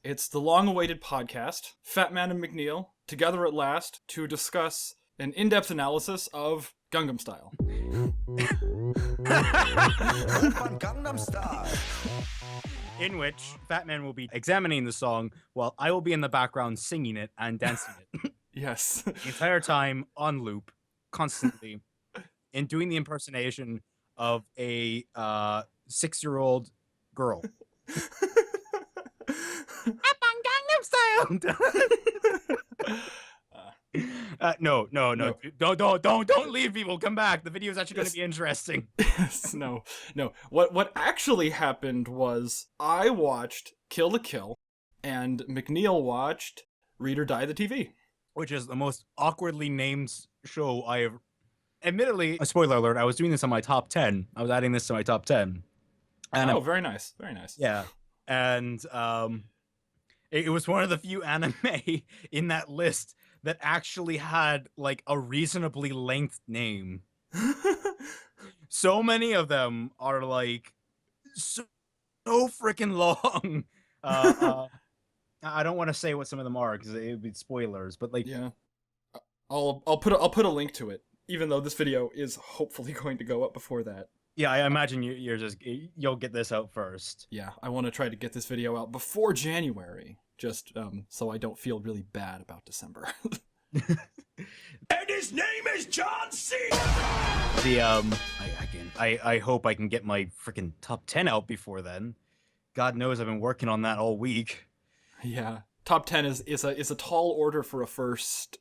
It's the long-awaited podcast, Fatman and McNeil, together at last to discuss an in-depth analysis of Gangnam Style. Gangnam Style. In which Fatman will be examining the song while I will be in the background singing it and dancing it. Yes. The entire time on loop, constantly, and doing the impersonation of a 6-year-old girl. Up on Gangnam Style. No. Don't leave, people. Come back. The video is actually going to be interesting. Yes, no. What actually happened was I watched Kill the Kill, and McNeil watched Read or Die the TV. Which is the most awkwardly named show I have. Admittedly, a spoiler alert, I was doing this on my top 10. I was adding this to my top 10. And very nice. Very nice. Yeah. And it was one of the few anime in that list that actually had like a reasonably length name. So many of them are like so freaking long. I don't want to say what some of them are because it would be spoilers, but like, yeah, I'll put a link to it, even though this video is hopefully going to go up before that. Yeah, I imagine you'll get this out first. Yeah, I want to try to get this video out before January, just so I don't feel really bad about December. And his name is John C. I hope I can get my freaking top 10 out before then. God knows I've been working on that all week. Yeah, top 10 is a tall order for a first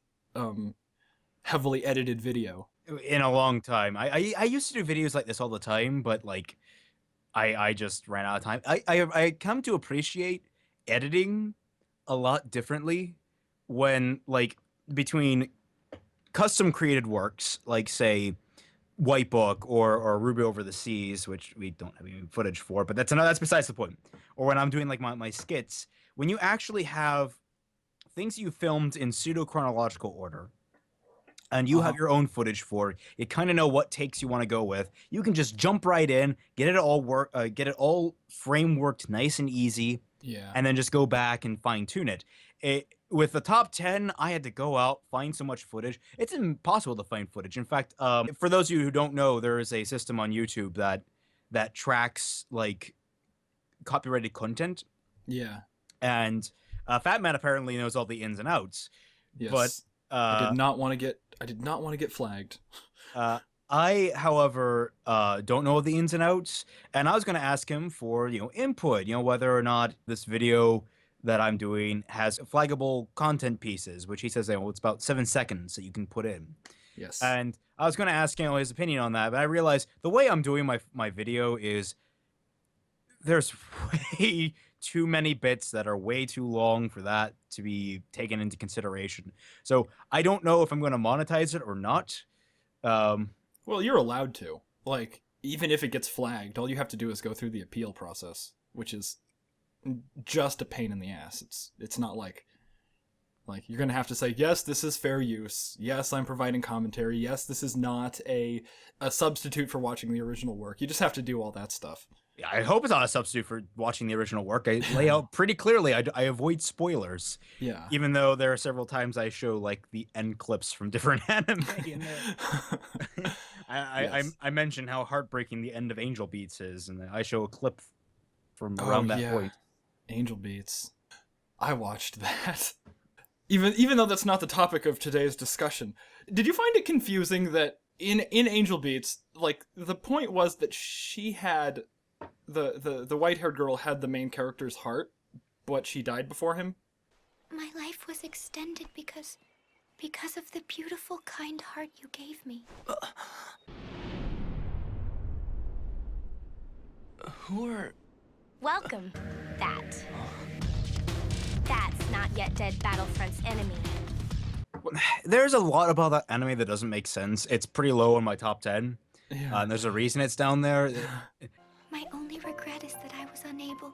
heavily edited video in a long time. I used to do videos like this all the time, but like I just ran out of time. I come to appreciate editing a lot differently when like between custom created works like say White Book or Ruby Over the Seas, which we don't have any footage for, but that's besides the point. Or when I'm doing like my skits, when you actually have things you filmed in pseudo-chronological order, and you have your own footage for it, you kind of know what takes you want to go with. You can just jump right in, get it all frameworked nice and easy, and then just go back and fine-tune it. With the top 10, I had to go out, find so much footage. It's impossible to find footage. In fact, for those of you who don't know, there is a system on YouTube that tracks like copyrighted content. Yeah. And Fatman apparently knows all the ins and outs. Yes. But I did not want to get flagged. I, however, don't know the ins and outs, and I was going to ask him for input, whether or not this video that I'm doing has flaggable content pieces, which he says it's about 7 seconds that you can put in. Yes. And I was going to ask his opinion on that, but I realized the way I'm doing my video is there's way too many bits that are way too long for that to be taken into consideration. So I don't know if I'm going to monetize it or not. Well, you're allowed to. Like, even if it gets flagged, all you have to do is go through the appeal process, which is just a pain in the ass. It's not like you're going to have to say, yes, this is fair use. Yes, I'm providing commentary. Yes, this is not a substitute for watching the original work. You just have to do all that stuff. Yeah, I hope it's not a substitute for watching the original work. I lay out pretty clearly. I avoid spoilers. Yeah. Even though there are several times I show like the end clips from different anime in there. I mentioned how heartbreaking the end of Angel Beats is, and I show a clip from around that point. Angel Beats. I watched that. Even though that's not the topic of today's discussion. Did you find it confusing that in Angel Beats, like the point was that she had the white-haired girl had the main character's heart, but she died before him? My life was extended because of the beautiful, kind heart you gave me. Who are... Welcome, That's not yet dead Battlefront's enemy. There's a lot about that anime that doesn't make sense. It's pretty low in my top 10. Yeah. And there's a reason it's down there. My only regret is that I was unable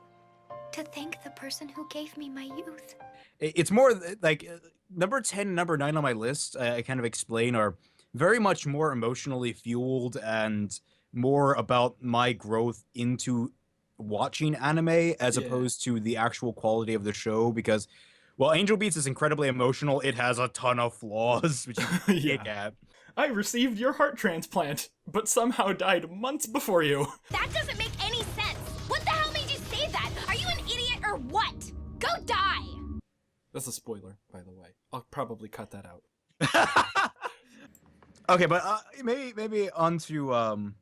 to thank the person who gave me my youth. It's more like number 10 and number 9 on my list, I kind of explain, are very much more emotionally fueled and more about my growth into watching anime as Yeah. opposed to the actual quality of the show, because while Angel Beats is incredibly emotional, it has a ton of flaws, which you can pick Yeah. at. I received your heart transplant, but somehow died months before you. That doesn't make any sense. What the hell made you say that? Are you an idiot or what? Go die! That's a spoiler, by the way. I'll probably cut that out. Okay, but maybe onto the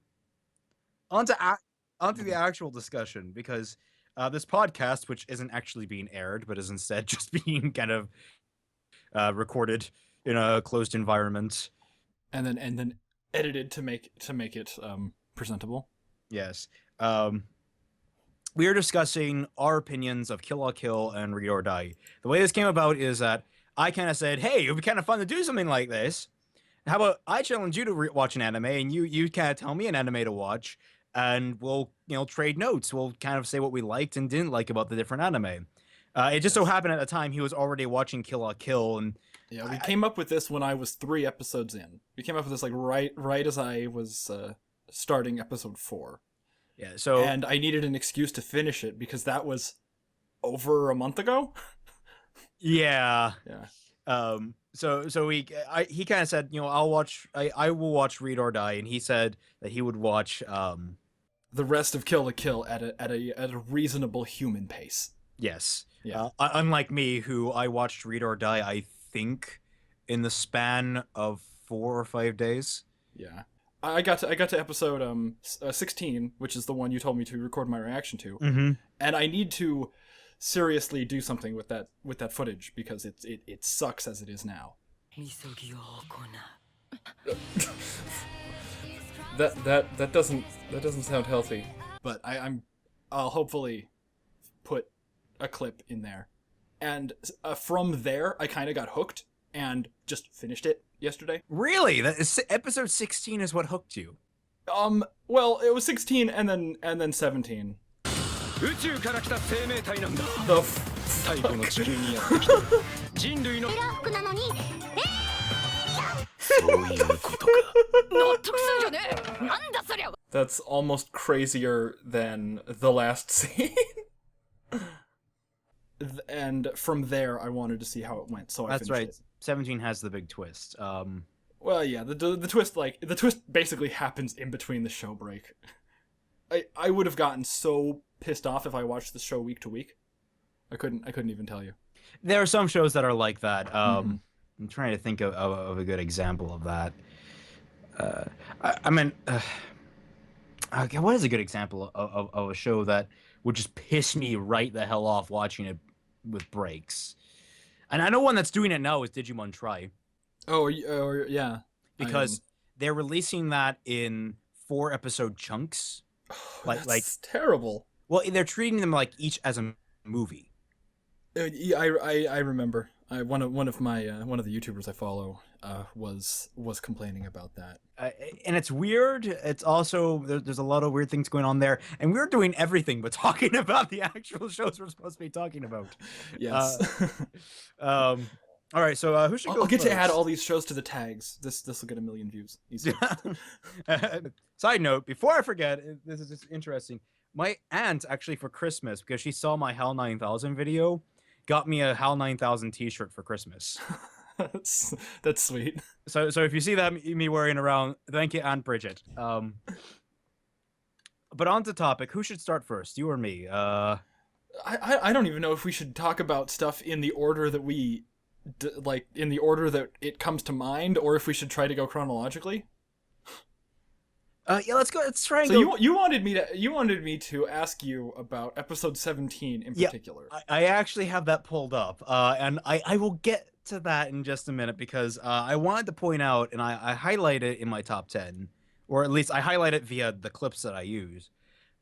actual discussion, because this podcast, which isn't actually being aired but is instead just being kind of recorded in a closed environment. And then edited to make it presentable. Yes. We are discussing our opinions of Kill la Kill and Read or Die. The way this came about is that I kind of said, hey, it would be kind of fun to do something like this. How about I challenge you to watch an anime, and you kind of tell me an anime to watch, and we'll trade notes. We'll kind of say what we liked and didn't like about the different anime. It just so happened at the time he was already watching Kill la Kill, and Yeah, we came up with this when I was 3 episodes in. We came up with this like right as I was starting episode 4. yeah. So And I needed an excuse to finish it because that was over a month ago. yeah. Yeah. So he kind of said, I will watch Read or Die, and he said that he would watch The rest of Kill la Kill at a reasonable human pace. yes. Yeah. Unlike me, who I watched Read or Die, I think in the span of 4 or 5 days. Yeah. I got to episode 16, which is the one you told me to record my reaction to. Mm-hmm. And I need to seriously do something with that footage because it sucks as it is now. That doesn't sound healthy. But I'll hopefully put a clip in there. And from there, I kind of got hooked and just finished it yesterday. Really? That is, episode 16 is what hooked you. Well, it was 16 and then 17. 宇宙から来た生命体なんだ The 最後の地球にやってきた人類のセーラー服なのにそういうことか納得すんじゃねえなんだそりゃ That's almost crazier than the last scene. And from there, I wanted to see how it went, so I That's finished right. it. 17 has the big twist. Well, yeah, the twist the twist basically happens in between the show break. I would have gotten so pissed off if I watched the show week to week. I couldn't even tell you. There are some shows that are like that. I'm trying to think of a good example of that. Okay, what is a good example of a show that would just piss me right the hell off watching it with breaks? And I know one that's doing it now is Digimon Tri. Oh, yeah. Because they're releasing that in 4-episode chunks. That's terrible. Well, they're treating them like each as a movie. Yeah, I remember. One of the YouTubers I follow was complaining about that. And it's weird. It's also there's a lot of weird things going on there, and we're doing everything but talking about the actual shows we're supposed to be talking about. Yes. All right, so who should go I'll get first? to add all these shows to the tags. This will get 1 million views. Easy. Side note, before I forget, this is just interesting. My aunt actually for Christmas, because she saw my HAL 9000 video, got me a HAL 9000 t-shirt for Christmas. That's sweet. So if you see that me wearing around, thank you, Aunt Bridget. But on to topic, who should start first, you or me? I don't even know if we should talk about stuff in the order that we in the order that it comes to mind, or if we should try to go chronologically. Yeah, let's go. Let's try and So go. you wanted me to ask you about episode 17 in particular. I actually have that pulled up, and I will get to that in just a minute, because I wanted to point out, and I highlight it in my top 10, or at least I highlight it via the clips that I use,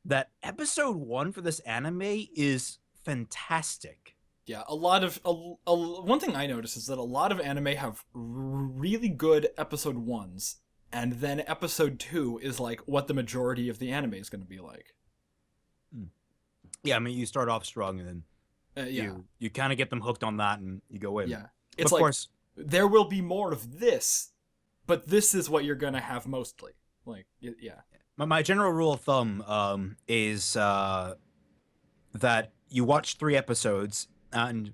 that episode 1 for this anime is fantastic. Yeah, one thing I noticed is that a lot of anime have really good episode 1s, and then episode 2 is like what the majority of the anime is going to be like. Yeah, I mean, you start off strong, and then you kind of get them hooked on that, and you go in. Yeah, it's of like, course, there will be more of this, but this is what you're going to have mostly. Like, yeah. my general rule of thumb is that you watch 3 episodes, and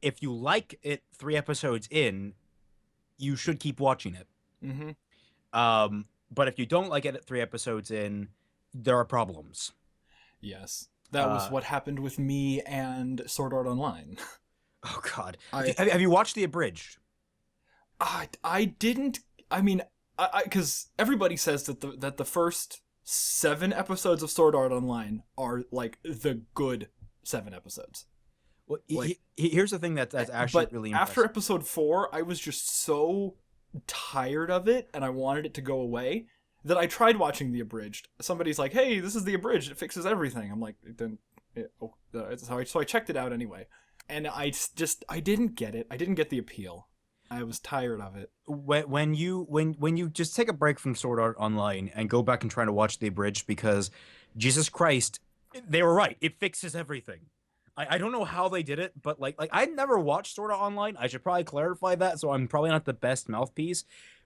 if you like it 3 episodes in, you should keep watching it. Mm-hmm. But if you don't like it at 3 episodes in, there are problems. Yes. That was what happened with me and Sword Art Online. Oh God! Have you watched the abridged? I didn't. I mean, because everybody says that the first 7 episodes of Sword Art Online are like the good 7 episodes. Well, Like, here's the thing that's actually really impressive. After episode 4, I was just so tired of it, and I wanted it to go away, that I tried watching the abridged. Somebody's like, "Hey, this is the abridged. It fixes everything." I'm like, so I checked it out anyway, and I didn't get it. I didn't get the appeal. I was tired of it. When you just take a break from Sword Art Online and go back and try to watch the abridged, because Jesus Christ, they were right. It fixes everything. I don't know how they did it, but like I never watched Sword Art Online. I should probably clarify that, so I'm probably not the best mouthpiece,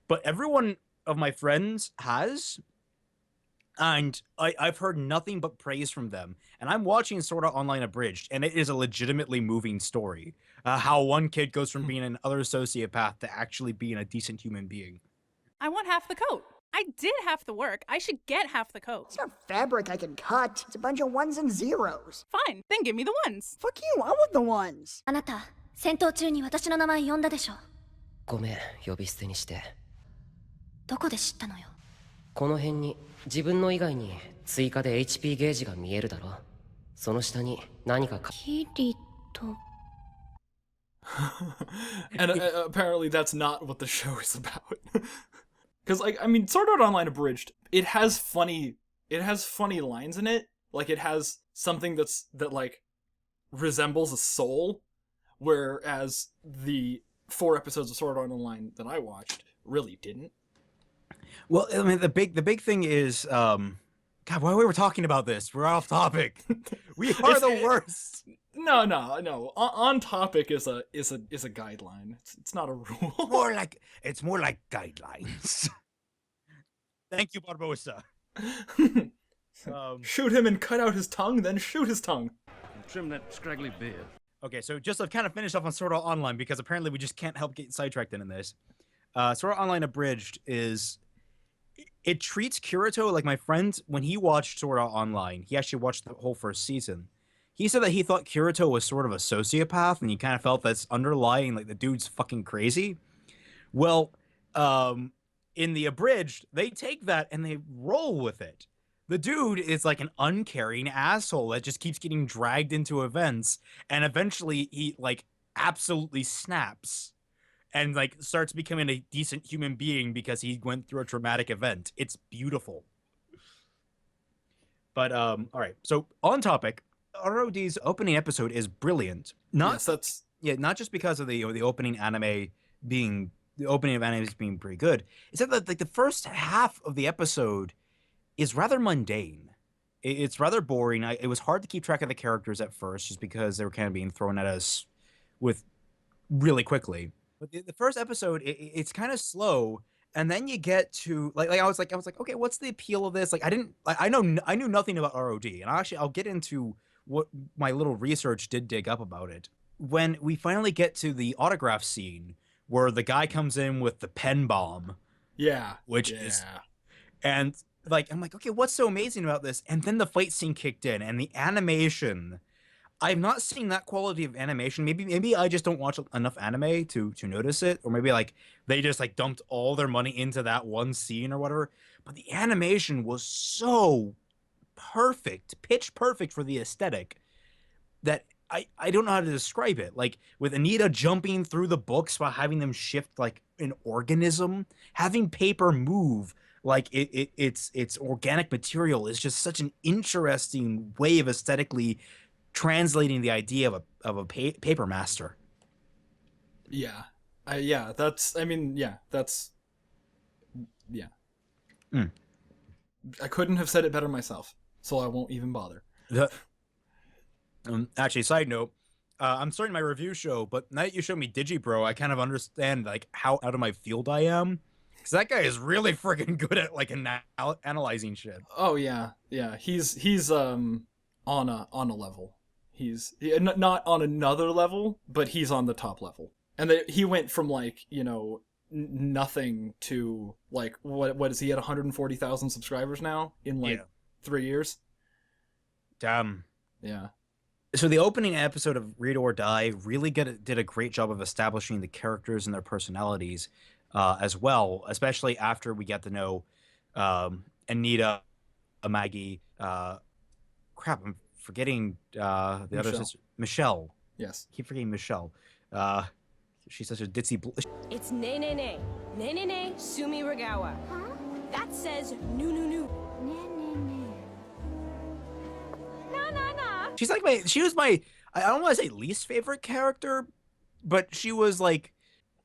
but everyone of my friends has, and I've heard nothing but praise from them. And I'm watching Sword Art Online abridged, and it is a legitimately moving story. How one kid goes from being an utter sociopath to actually being a decent human being. I want half the coat. I did half the work. I should get half the coat. It's not fabric I can cut. It's a bunch of ones and zeros. Fine, then give me the ones. Fuck you, I want the ones. あなた、戦闘中に私の名前呼んだでしょ。ごめん、呼び捨てにして。どこで知ったのよ。この辺に自分の以外に追加で HP ゲージが見えるだろ。その下に何かキリト。And apparently that's not what the show is about. Because, like, I mean, Sword Art Online abridged, it has funny lines in it. Like, it has something that like resembles a soul, whereas the 4 episodes of Sword Art Online that I watched really didn't. Well, I mean, the big thing is, God, why we were talking about this? We're off topic. We are the worst. No. On topic is a guideline. It's not a rule. It's more like guidelines. Thank you, Barbosa. Shoot him and cut out his tongue, then shoot his tongue. Trim that scraggly beard. Okay, so just to kind of finish off on Sword Art Online, because apparently we just can't help getting sidetracked in this. Sword Art Online abridged is, it treats Kirito like, my friend, when he watched Sword Art Online, he actually watched the whole first season. He said that he thought Kirito was sort of a sociopath, and he kind of felt that's underlying, like, the dude's fucking crazy. Well, in the abridged, they take that and they roll with it. The dude is like an uncaring asshole that just keeps getting dragged into events, and eventually he, like, absolutely snaps and, like, starts becoming a decent human being because he went through a traumatic event. It's beautiful. But, all right. So, on topic, ROD's opening episode is brilliant. Not just because of the opening anime being pretty good. It's that, like, the first half of the episode is rather mundane. It's rather boring. It was hard to keep track of the characters at first, just because they were kind of being thrown at us with really quickly. But the first episode, it's kind of slow, and then you get to I was like, okay, what's the appeal of this? Like, I knew nothing about ROD, and I'll get into what my little research did dig up about it. When we finally get to the autograph scene where the guy comes in with the pen bomb, and like, I'm like, okay, what's so amazing about this? And then the fight scene kicked in, and the animation, I've not seen that quality of animation. Maybe I just don't watch enough anime to notice it, or maybe like they just like dumped all their money into that one scene or whatever. But the animation was so perfect, pitch perfect for the aesthetic, that I don't know how to describe it. Like, with Anita jumping through the books while having them shift like an organism, having paper move like it's organic material is just such an interesting way of aesthetically translating the idea of a paper master. Yeah. I couldn't have said it better myself, so I won't even bother. Actually, side note, I'm starting my review show, but now that you showed me Digibro, I kind of understand like how out of my field I am. Because that guy is really freaking good at like analyzing shit. Oh yeah, he's on a level. not on another level, but he's on the top level. And he went from like, you know, nothing to like what is he at 140,000 subscribers now in like 3 years? Damn. Yeah. So the opening episode of Read or Die really did a great job of establishing the characters and their personalities as well, especially after we get to know Anita, Maggie, crap, I'm forgetting the other sister, Michelle. Yes. Keep forgetting Michelle. She's such a ditzy. It's ne ne ne. Ne ne ne Sumi Ragawa. Huh? That says nu nu nu. Na na na. She was my, I don't want to say least favorite character, but she was like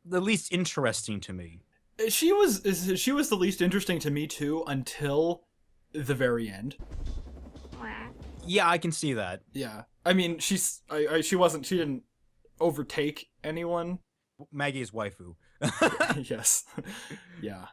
the least interesting to me. She was the least interesting to me too until the very end. Yeah, I can see that. Yeah. I mean, she didn't overtake anyone. Maggie's waifu. Yes. Yeah.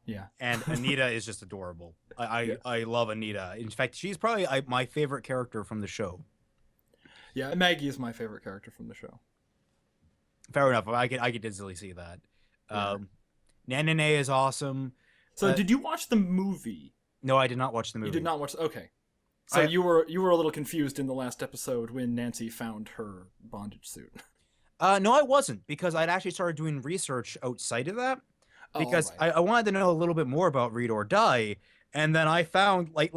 Yeah. And Anita is just adorable. I love Anita. In fact, she's probably my favorite character from the show. Yeah, Maggie is my favorite character from the show. Fair enough. I could easily see that. Nanane is awesome. So did you watch the movie? No, I did not watch the movie. You did not watch. Okay. So you were a little confused in the last episode when Nancy found her bondage suit. No, I wasn't, because I'd actually started doing research outside of that. Because I wanted to know a little bit more about Read or Die, and then I found I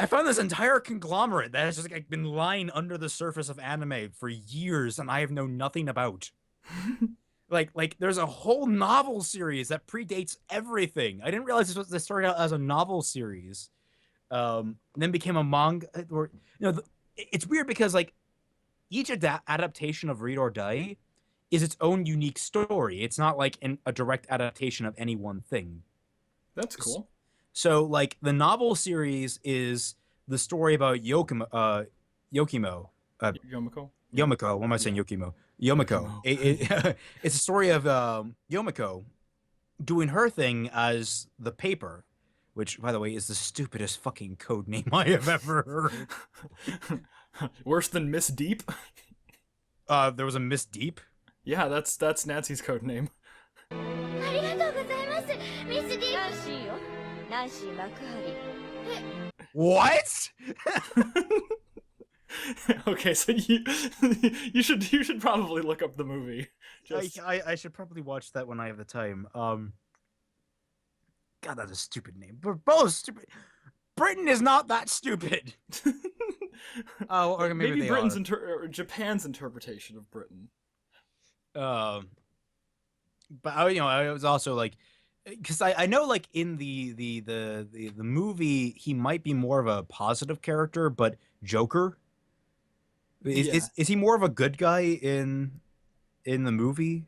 found this entire conglomerate that has just like been lying under the surface of anime for years, and I have known nothing about. like there's a whole novel series that predates everything. I didn't realize this started out as a novel series, and then became a manga. Or it's weird because like each adaptation of Read or Die is its own unique story. It's not like a direct adaptation of any one thing. That's cool. So, like, the novel series is the story about Yomiko. Yomiko? What am I saying? Yokimo. Yomiko. It's a story of Yomiko doing her thing as the paper, which, by the way, is the stupidest fucking code name I have ever heard. Worse than Miss Deep? There was a Miss Deep? Yeah, that's Nancy's code name. What? Okay, so you should probably look up the movie. I should probably watch that when I have the time. God, that's a stupid name. We're both stupid. Britain is not that stupid. Oh, or maybe Britain's or Japan's interpretation of Britain. But I was also like, because I know like in the movie he might be more of a positive character, but Joker is he more of a good guy in the movie?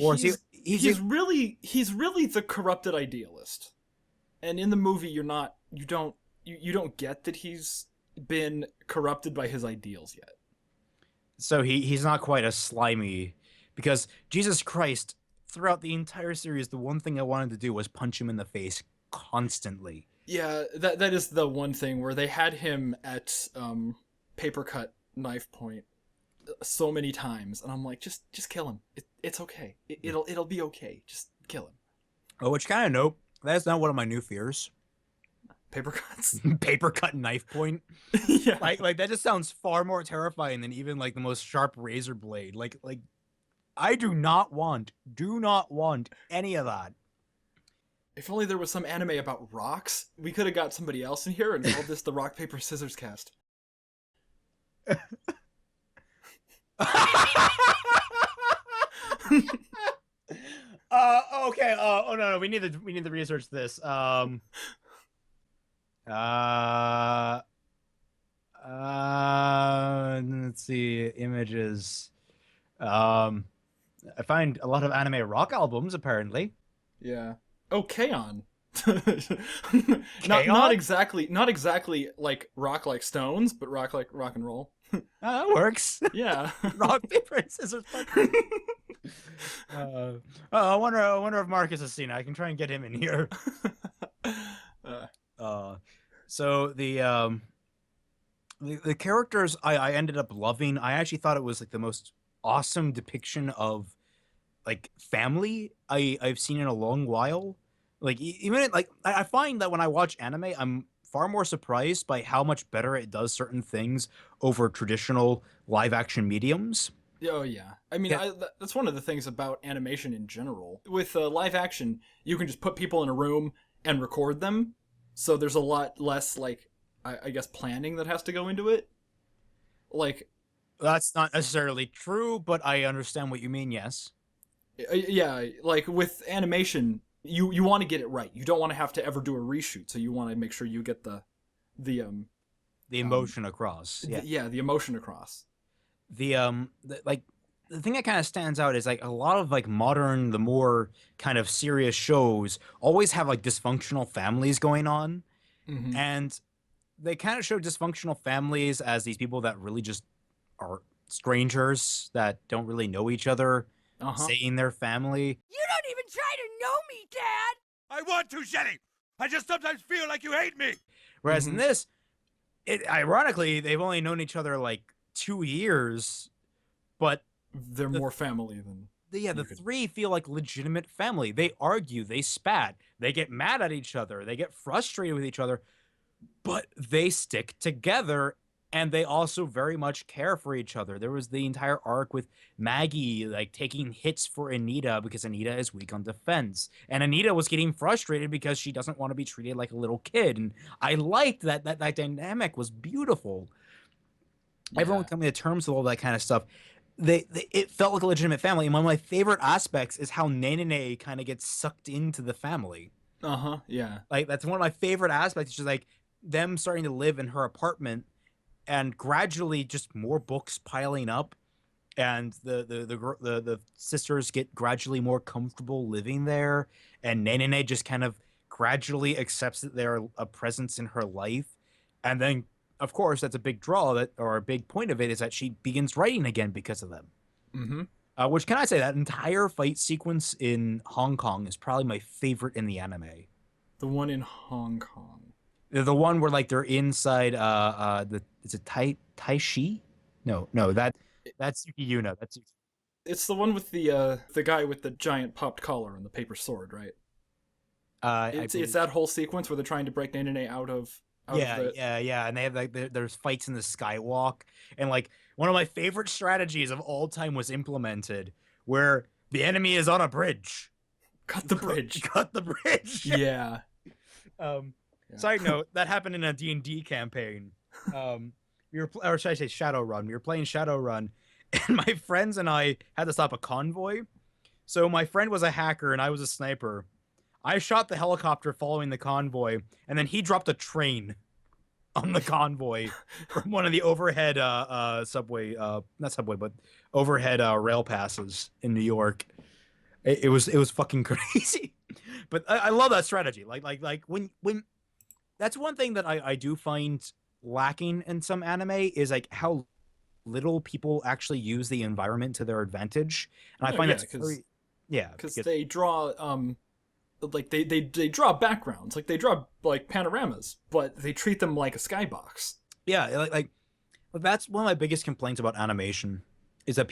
Or he's really the corrupted idealist, and in the movie you don't get that he's been corrupted by his ideals yet. So he's not quite as slimy, because Jesus Christ, throughout the entire series, the one thing I wanted to do was punch him in the face constantly. Yeah, that is the one thing where they had him at paper cut knife point so many times, and I'm like, just kill him. It's okay. It'll be okay. Just kill him. Oh, which kind of nope. That's not one of my new fears. Paper cuts. Paper cut knife point. Yeah. Like that just sounds far more terrifying than even like the most sharp razor blade. Like I do not want any of that. If only there was some anime about rocks, we could have got somebody else in here and called this the rock paper scissors cast. Okay. Oh no, we need to research this. Let's see, images. I find a lot of anime rock albums apparently. Yeah. Oh, K-On! Not exactly like rock like Stones, but rock like rock and roll. That works. Yeah. Rock, paper, scissors. I wonder if Marcus has seen it. I can try and get him in here. So the characters I ended up loving. I actually thought it was like the most awesome depiction of like family I've seen in a long while. Like even like I find that when I watch anime, I'm far more surprised by how much better it does certain things over traditional live action mediums. Oh yeah, I mean, Yeah. that's one of the things about animation in general. With live action, you can just put people in a room and record them, so there's a lot less like I guess planning that has to go into it. Like, That's not necessarily true, but I understand what you mean. Yes. yeah, like with animation, you want to get it right. You don't want to have to ever do a reshoot, so you want to make sure you get the emotion across. Yeah. the emotion across. Like the thing that kind of stands out is like a lot of like modern, the more kind of serious shows always have like dysfunctional families going on, Mm-hmm. and they kind of show dysfunctional families as these people that really just are strangers that don't really know each other, saying they're family. You don't even try to know me, Dad! I want to, Shetty! I just sometimes feel like you hate me! Whereas in this, ironically, they've only known each other like 2 years, but they're more family than the three feel like legitimate family. They argue, they spat, they get mad at each other, they get frustrated with each other, but they stick together, and they also very much care for each other. There was the entire arc with Maggie like taking hits for Anita because Anita is weak on defense, and Anita was getting frustrated because she doesn't want to be treated like a little kid. And I liked that dynamic was beautiful. Yeah. Everyone coming to terms with all that kind of stuff. It felt like a legitimate family. And one of my favorite aspects is how Nene kind of gets sucked into the family. Yeah. Like that's one of my favorite aspects. It's just like them starting to live in her apartment, and gradually just more books piling up, and the sisters get gradually more comfortable living there, and Nene just kind of gradually accepts that they're a presence in her life, and then of course that's a big draw or a big point of it is that she begins writing again because of them. Which can I say that entire fight sequence in Hong Kong is probably my favorite in the anime. The one in Hong Kong. The one where like they're inside is it Tai-Shi? No, that's Yuki Yuna. It's the one with the guy with the giant popped collar and the paper sword, right? It's that whole sequence where they're trying to break Nene out of yeah, and they have like there's fights in the skywalk, and like one of my favorite strategies of all time was implemented where the enemy is on a bridge. Cut the bridge. Cut the bridge. Yeah. Side note, that happened in a D&D campaign. Or should I say Shadowrun? We were playing Shadowrun, and my friends and I had to stop a convoy. So my friend was a hacker and I was a sniper. I shot the helicopter following the convoy, and then he dropped a train on the convoy from one of the overhead subway, not subway, but overhead rail passes in New York. It was fucking crazy. But I love that strategy. Like when that's one thing that I do find lacking in some anime is like how little people actually use the environment to their advantage. And I find that's very, because they draw like they draw backgrounds, like they draw like panoramas, but they treat them like a skybox. Yeah, like that's one of my biggest complaints about animation is that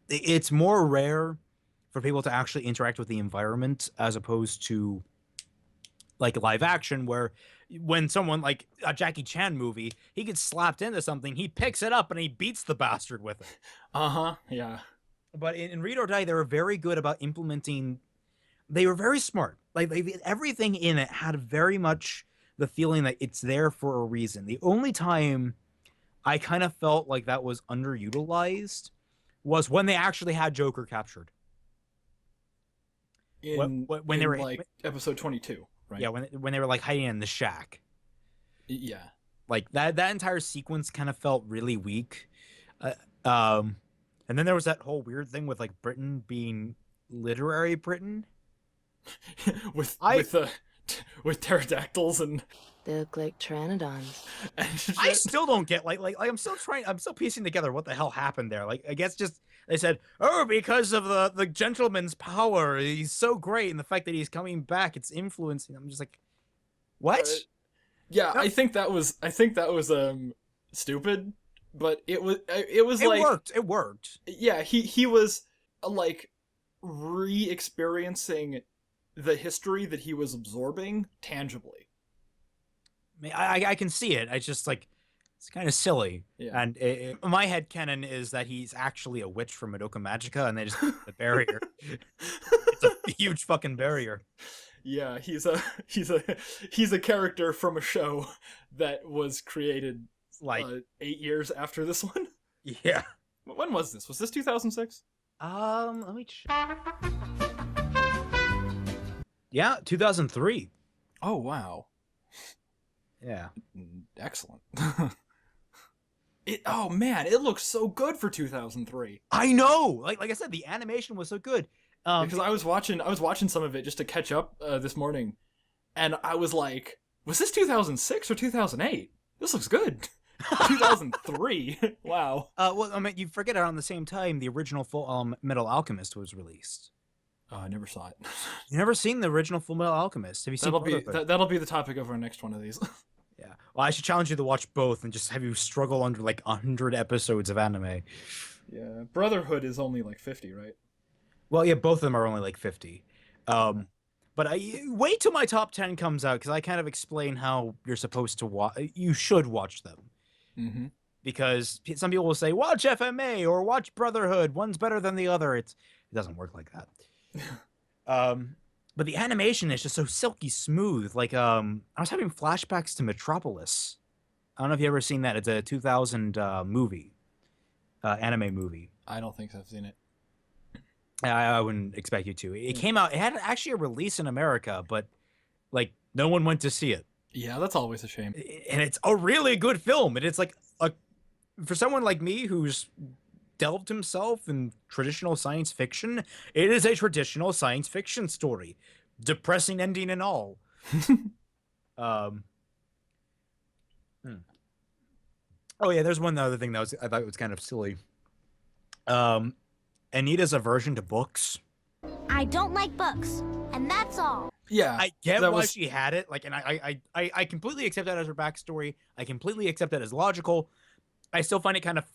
it's more rare for people to actually interact with the environment as opposed to like live action, where when someone like a Jackie Chan movie, he gets slapped into something, he picks it up and he beats the bastard with it. Yeah. But in Read or Die, they were very good about implementing. They were very smart. Like everything in it had very much the feeling that it's there for a reason. The only time I kind of felt like that was underutilized was when they actually had Joker captured. When they were like episode 22, right? Yeah, when they were like hiding in the shack. Yeah. Like that entire sequence kind of felt really weak. And then there was that whole weird thing with like Britain being literary Britain. with pterodactyls and They look like pteranodons. I still don't get I'm still piecing together what the hell happened there. Like I guess just they said, oh, because of the gentleman's power, he's so great, and the fact that he's coming back, it's influencing. I'm just like, what? Yeah, No. I think that was stupid, but it was like worked. It worked. Yeah, he was like re-experiencing the history that he was absorbing tangibly. I can see it. I just like it's kind of silly. Yeah. And my headcanon is that he's actually a witch from Madoka Magica, and they just put the barrier. It's a huge fucking barrier. Yeah, he's a character from a show that was created like 8 years after this one. Yeah. When was this? Was this 2006? Let me check. Yeah, 2003. Oh wow. Yeah. Excellent. Oh man, it looks so good for 2003. I know. Like I said, the animation was so good. Because I was watching some of it just to catch up this morning, and I was like, was this 2006 or 2008? This looks good. 2003. Wow. Well, I mean, you forget around the same time the original Full Metal Alchemist was released. Oh, I never saw it. You never seen the original Full Metal Alchemist? Have you seen? That'll be the topic of our next one of these. Yeah. Well, I should challenge you to watch both and just have you struggle under like 100 episodes of anime. Yeah, Brotherhood is only like 50, right? Well, yeah, both of them are only like 50. But wait till my top 10 comes out because I kind of explain how you're supposed to watch. You should watch them. Mm-hmm. Because some people will say, watch FMA or watch Brotherhood. One's better than the other. It doesn't work like that. But the animation is just so silky smooth. Like, I was having flashbacks to Metropolis. I don't know if you ever seen that. It's a 2000 movie, anime movie. I don't think I've seen it. I wouldn't expect you to. It came out. It had actually a release in America, but like no one went to see it. Yeah, that's always a shame. And it's a really good film. And it's like for someone like me who's delved himself in traditional science fiction, it is a traditional science fiction story, depressing ending and all. Oh yeah, there's one other thing that I thought was kind of silly. Anita's aversion to books. I don't like books, and that's all. Yeah, I get why she had it. Like, and I completely accept that as her backstory. I completely accept that as logical. I still find it kind of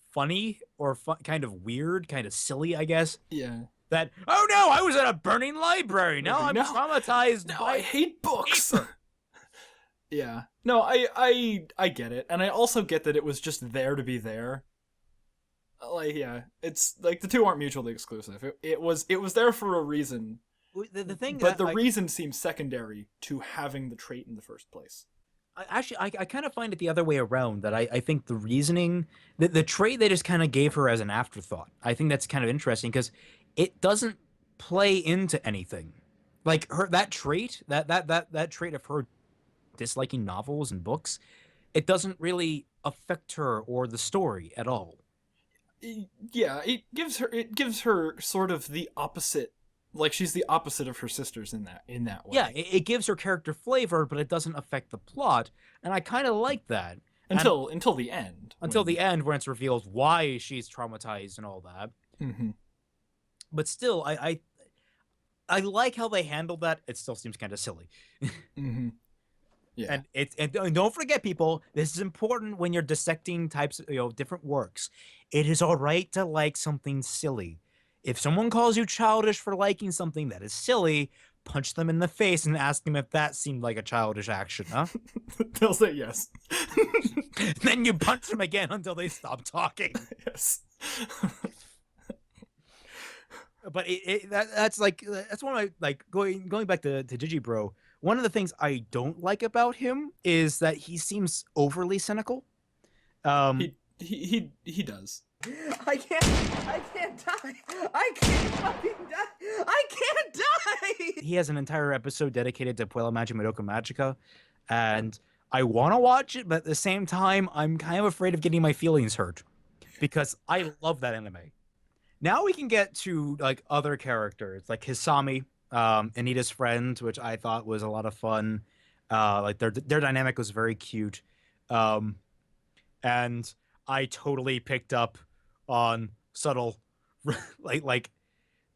funny or kind of weird, kind of silly, I guess. Yeah. That, oh no, I was at a burning library. Now I'm traumatized. Now I hate books. Yeah. No, I get it. And I also get that it was just there to be there. Like, yeah, it's like the two aren't mutually exclusive. It was there for a reason. The thing, but the reason seems secondary to having the trait in the first place. I kind of find it the other way around. That I think the reasoning, the trait they just kind of gave her as an afterthought. I think that's kind of interesting because it doesn't play into anything. Like that trait, that trait of her disliking novels and books, it doesn't really affect her or the story at all. Yeah, it gives her sort of the opposite, like she's the opposite of her sisters in that way. Yeah, it gives her character flavor, but it doesn't affect the plot, and I kind of like that until the end. Until the end, when it's revealed why she's traumatized and all that. Mm-hmm. But still, I like how they handled that. It still seems kind of silly. Mm-hmm. Yeah. And don't forget, people, this is important when you're dissecting types of, different works. It is all right to like something silly. If someone calls you childish for liking something that is silly, punch them in the face and ask them if that seemed like a childish action, huh? They'll say yes. Then you punch them again until they stop talking. Yes. But that's one of my, like, going back to Digibro. One of the things I don't like about him is that he seems overly cynical. He does. I can't die. I can't fucking die. I can't die. He has an entire episode dedicated to Puella Magi Madoka Magica, and I want to watch it, but at the same time, I'm kind of afraid of getting my feelings hurt because I love that anime. Now we can get to like other characters, like Hisami, Anita's friend, which I thought was a lot of fun. Like their dynamic was very cute. And I totally picked up on subtle like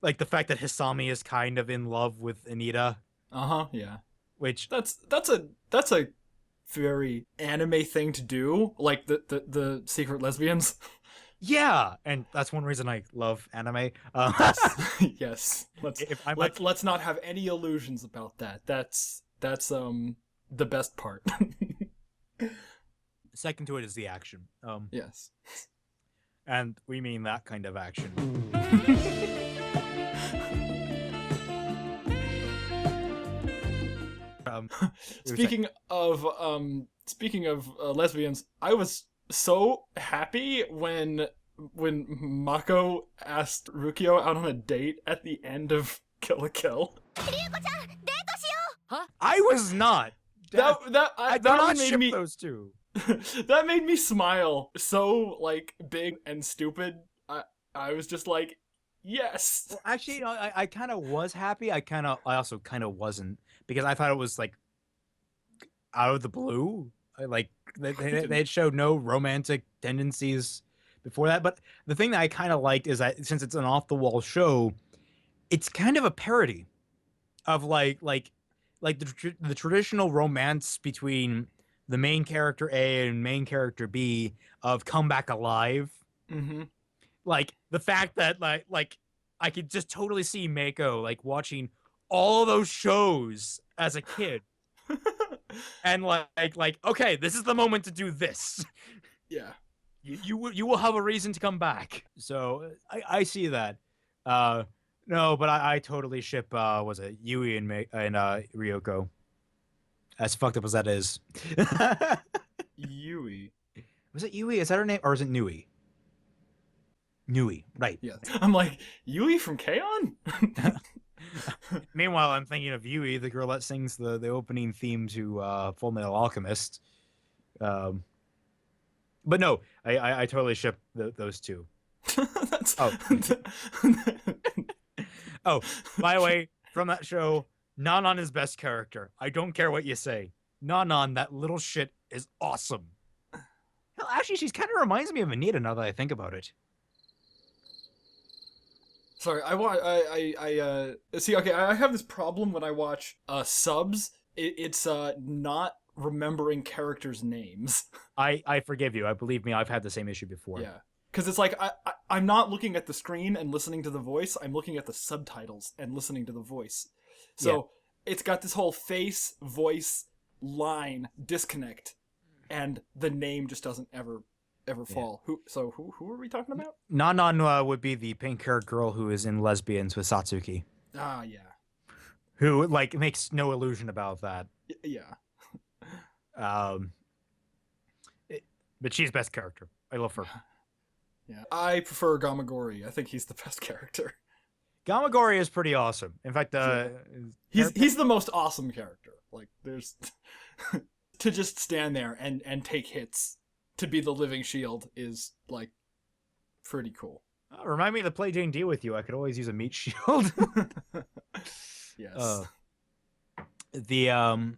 the fact that Hisami is kind of in love with Anita. Yeah. Which That's a very anime thing to do, like the secret lesbians. yeah, and that's one reason I love anime. Yes. If Let's not have any illusions about that. That's the best part. second to it is the action. Yes. And we mean that kind of action. Speaking of lesbians, I was so happy when Mako asked Rukio out on a date at the end of Kill la Kill. I was not. That not made ship me those two. that made me smile so like big and stupid. I was just like, yes. Well, actually, you know, I kind of was happy. I also kind of wasn't, because I thought it was like out of the blue. Like they had showed no romantic tendencies before that. But the thing that I kind of liked is that since it's an off the wall show, it's kind of a parody of like the traditional romance between the main character A and main character B of Come Back Alive. Mm-hmm. Like the fact that like I could just totally see Mako like watching all those shows as a kid. And like okay, this is the moment to do this. Yeah. You will have a reason to come back. So I see that. No, but I totally ship was it Yui and Ryoko. As fucked up as that is. Yui. Was it Yui? Is that her name? Or is it Nui? Nui, right. Yes. I'm like, Yui from K-On? Meanwhile, I'm thinking of Yui, the girl that sings the opening theme to Full Metal Alchemist. But no, I totally ship those two. Oh, by the way, from that show, Nanon is best character. I don't care what you say. Nanon, that little shit, is awesome. Hell, actually, she's kind of reminds me of Anita now that I think about it. Sorry, I see. Okay, I have this problem when I watch subs. It's not remembering characters' names. I forgive you. I believe me. I've had the same issue before. Yeah, because it's like I'm not looking at the screen and listening to the voice. I'm looking at the subtitles and listening to the voice. So it's got this whole face, voice, line disconnect, and the name just doesn't ever fall. Who are we talking about? Nanon would be the pink-haired girl who is in Lesbians with Satsuki. Ah, yeah. Who like makes no illusion about that. Yeah. But she's best character. I love her. Yeah. I prefer Gamagori. I think he's the best character. Gamagori is pretty awesome. In fact, he's the most awesome character. Like there's to just stand there and take hits to be the living shield is like pretty cool. Remind me to play J&D with you. I could always use a meat shield. Yes. All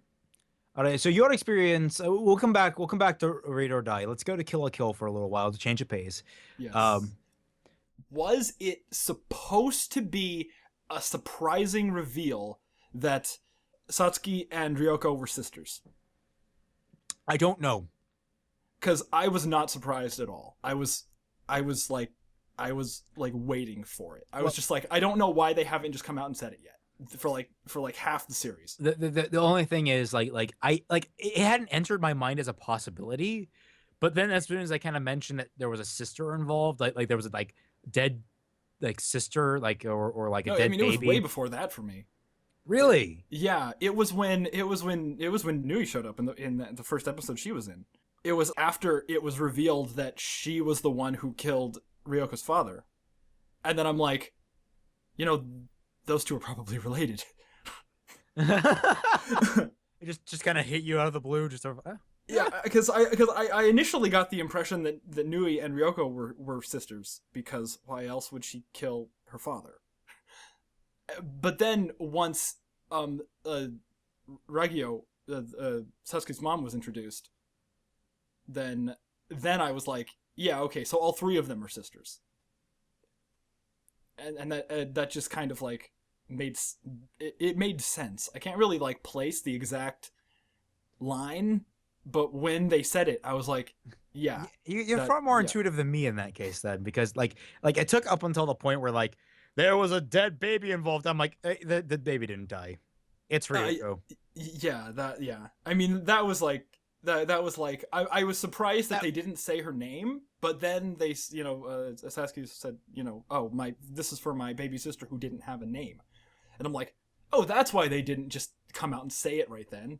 right. So your experience. We'll come back to Raid or Die. Let's go to Kill la Kill for a little while to change of pace. Yes. Was it supposed to be a surprising reveal that Satsuki and Ryoko were sisters? I don't know. Because I was not surprised at all. I was like waiting for it. I was just like, I don't know why they haven't just come out and said it yet for like half the series. The only thing is like it hadn't entered my mind as a possibility, but then as soon as I kind of mentioned that there was a sister involved, like there was a like dead like sister like or like a dead baby. It was way before that for me. Really? Yeah, it was when Nui showed up in the first episode she was in. It was after it was revealed that she was the one who killed Ryoko's father. And then I'm like, those two are probably related. It just kind of hit you out of the blue, just over. Yeah, because I initially got the impression that Nui and Ryoko were sisters, because why else would she kill her father? But then once Ragyo Sasuke's mom was introduced, then I was like, yeah, okay, so all three of them are sisters. And that just kind of like it made sense. I can't really like place the exact line, but when they said it, I was like, yeah. You're far more intuitive than me in that case then, because like it took up until the point where like there was a dead baby involved. I'm like, the baby didn't die. It's Ryoko. Yeah. I mean, that was like that was like I was surprised that they didn't say her name, but then they, Sasuke said, oh, this is for my baby sister who didn't have a name. And I'm like, oh, that's why they didn't just come out and say it right then.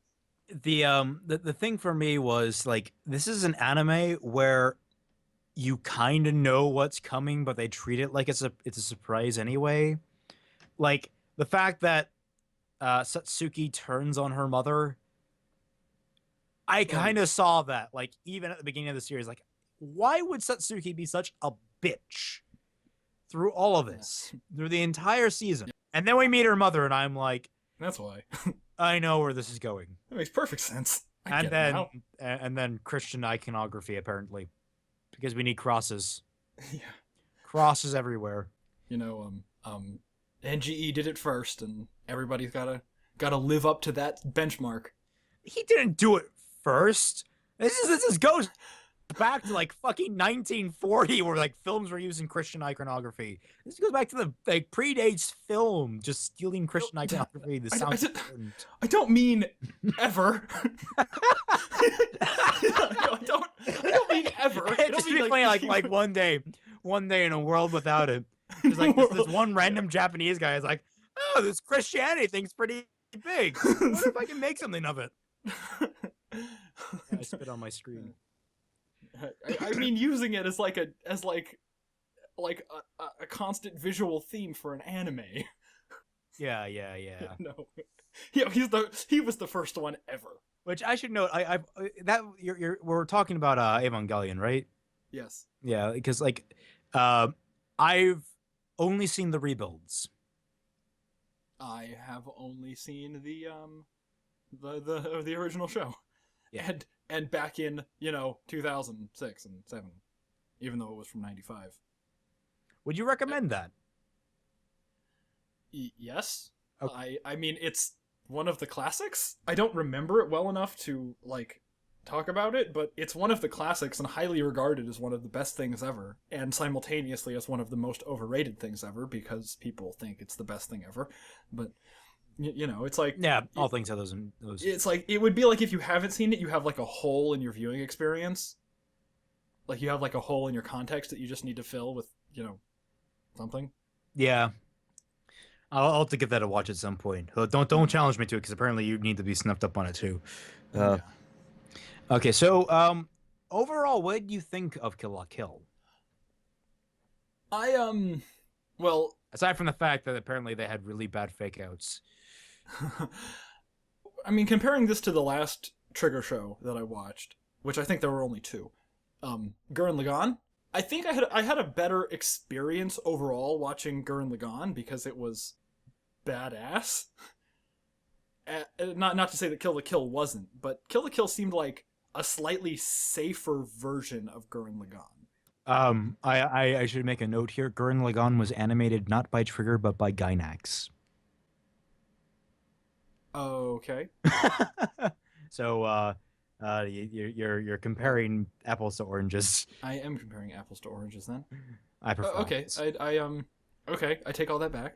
The thing for me was like, this is an anime where you kind of know what's coming, but they treat it like it's a surprise anyway. Like the fact that Satsuki turns on her mother, I kind of saw that, like, even at the beginning of the series, like, why would Satsuki be such a bitch through all of this, through the entire season? And then we meet her mother, and I'm like, that's why. I know where this is going. That makes perfect sense. And then Christian iconography, apparently, because we need crosses. Yeah, crosses everywhere. NGE did it first, and everybody's gotta live up to that benchmark. He didn't do it first. This goes back to like fucking 1940, where like films were using Christian iconography. This goes back to the like predates film, just stealing Christian iconography. I don't mean ever. I don't mean ever. It's just be funny, like one day in a world without it, there's like this one random Japanese guy is like, oh, this Christianity thing's pretty big. I wonder if I can make something of it. I spit on my screen. I mean, using it as a constant visual theme for an anime. Yeah. No, yeah, he was the first one ever. Which I should note, we're talking about Evangelion, right? Yes. Yeah, because like, I've only seen the rebuilds. I have only seen the original show. Yeah. And back in 2006 and 7, even though it was from 95. Would you recommend that? Yes. Okay. I mean, it's one of the classics. I don't remember it well enough to like talk about it, but it's one of the classics and highly regarded as one of the best things ever, and simultaneously as one of the most overrated things ever because people think it's the best thing ever. But it's like, yeah, all things have those. It's like, it would be like if you haven't seen it, you have like a hole in your viewing experience. Like you have like a hole in your context that you just need to fill with, something. Yeah. I'll have to give that a watch at some point. Don't challenge me to it, because apparently you need to be snuffed up on it too. Yeah. Okay, so overall, what do you think of Kill la Kill? Well, aside from the fact that apparently they had really bad fake outs. I mean, comparing this to the last Trigger show that I watched, which I think there were only 2, Gurren Lagann, I think I had a better experience overall watching Gurren Lagann because it was badass. Not to say that Kill la Kill wasn't, but Kill la Kill seemed like a slightly safer version of Gurren Lagann. I should make a note here. Gurren Lagann was animated not by Trigger but by Gainax. Okay. So you're comparing apples to oranges. I am comparing apples to oranges then. I prefer. Okay. Okay, I take all that back.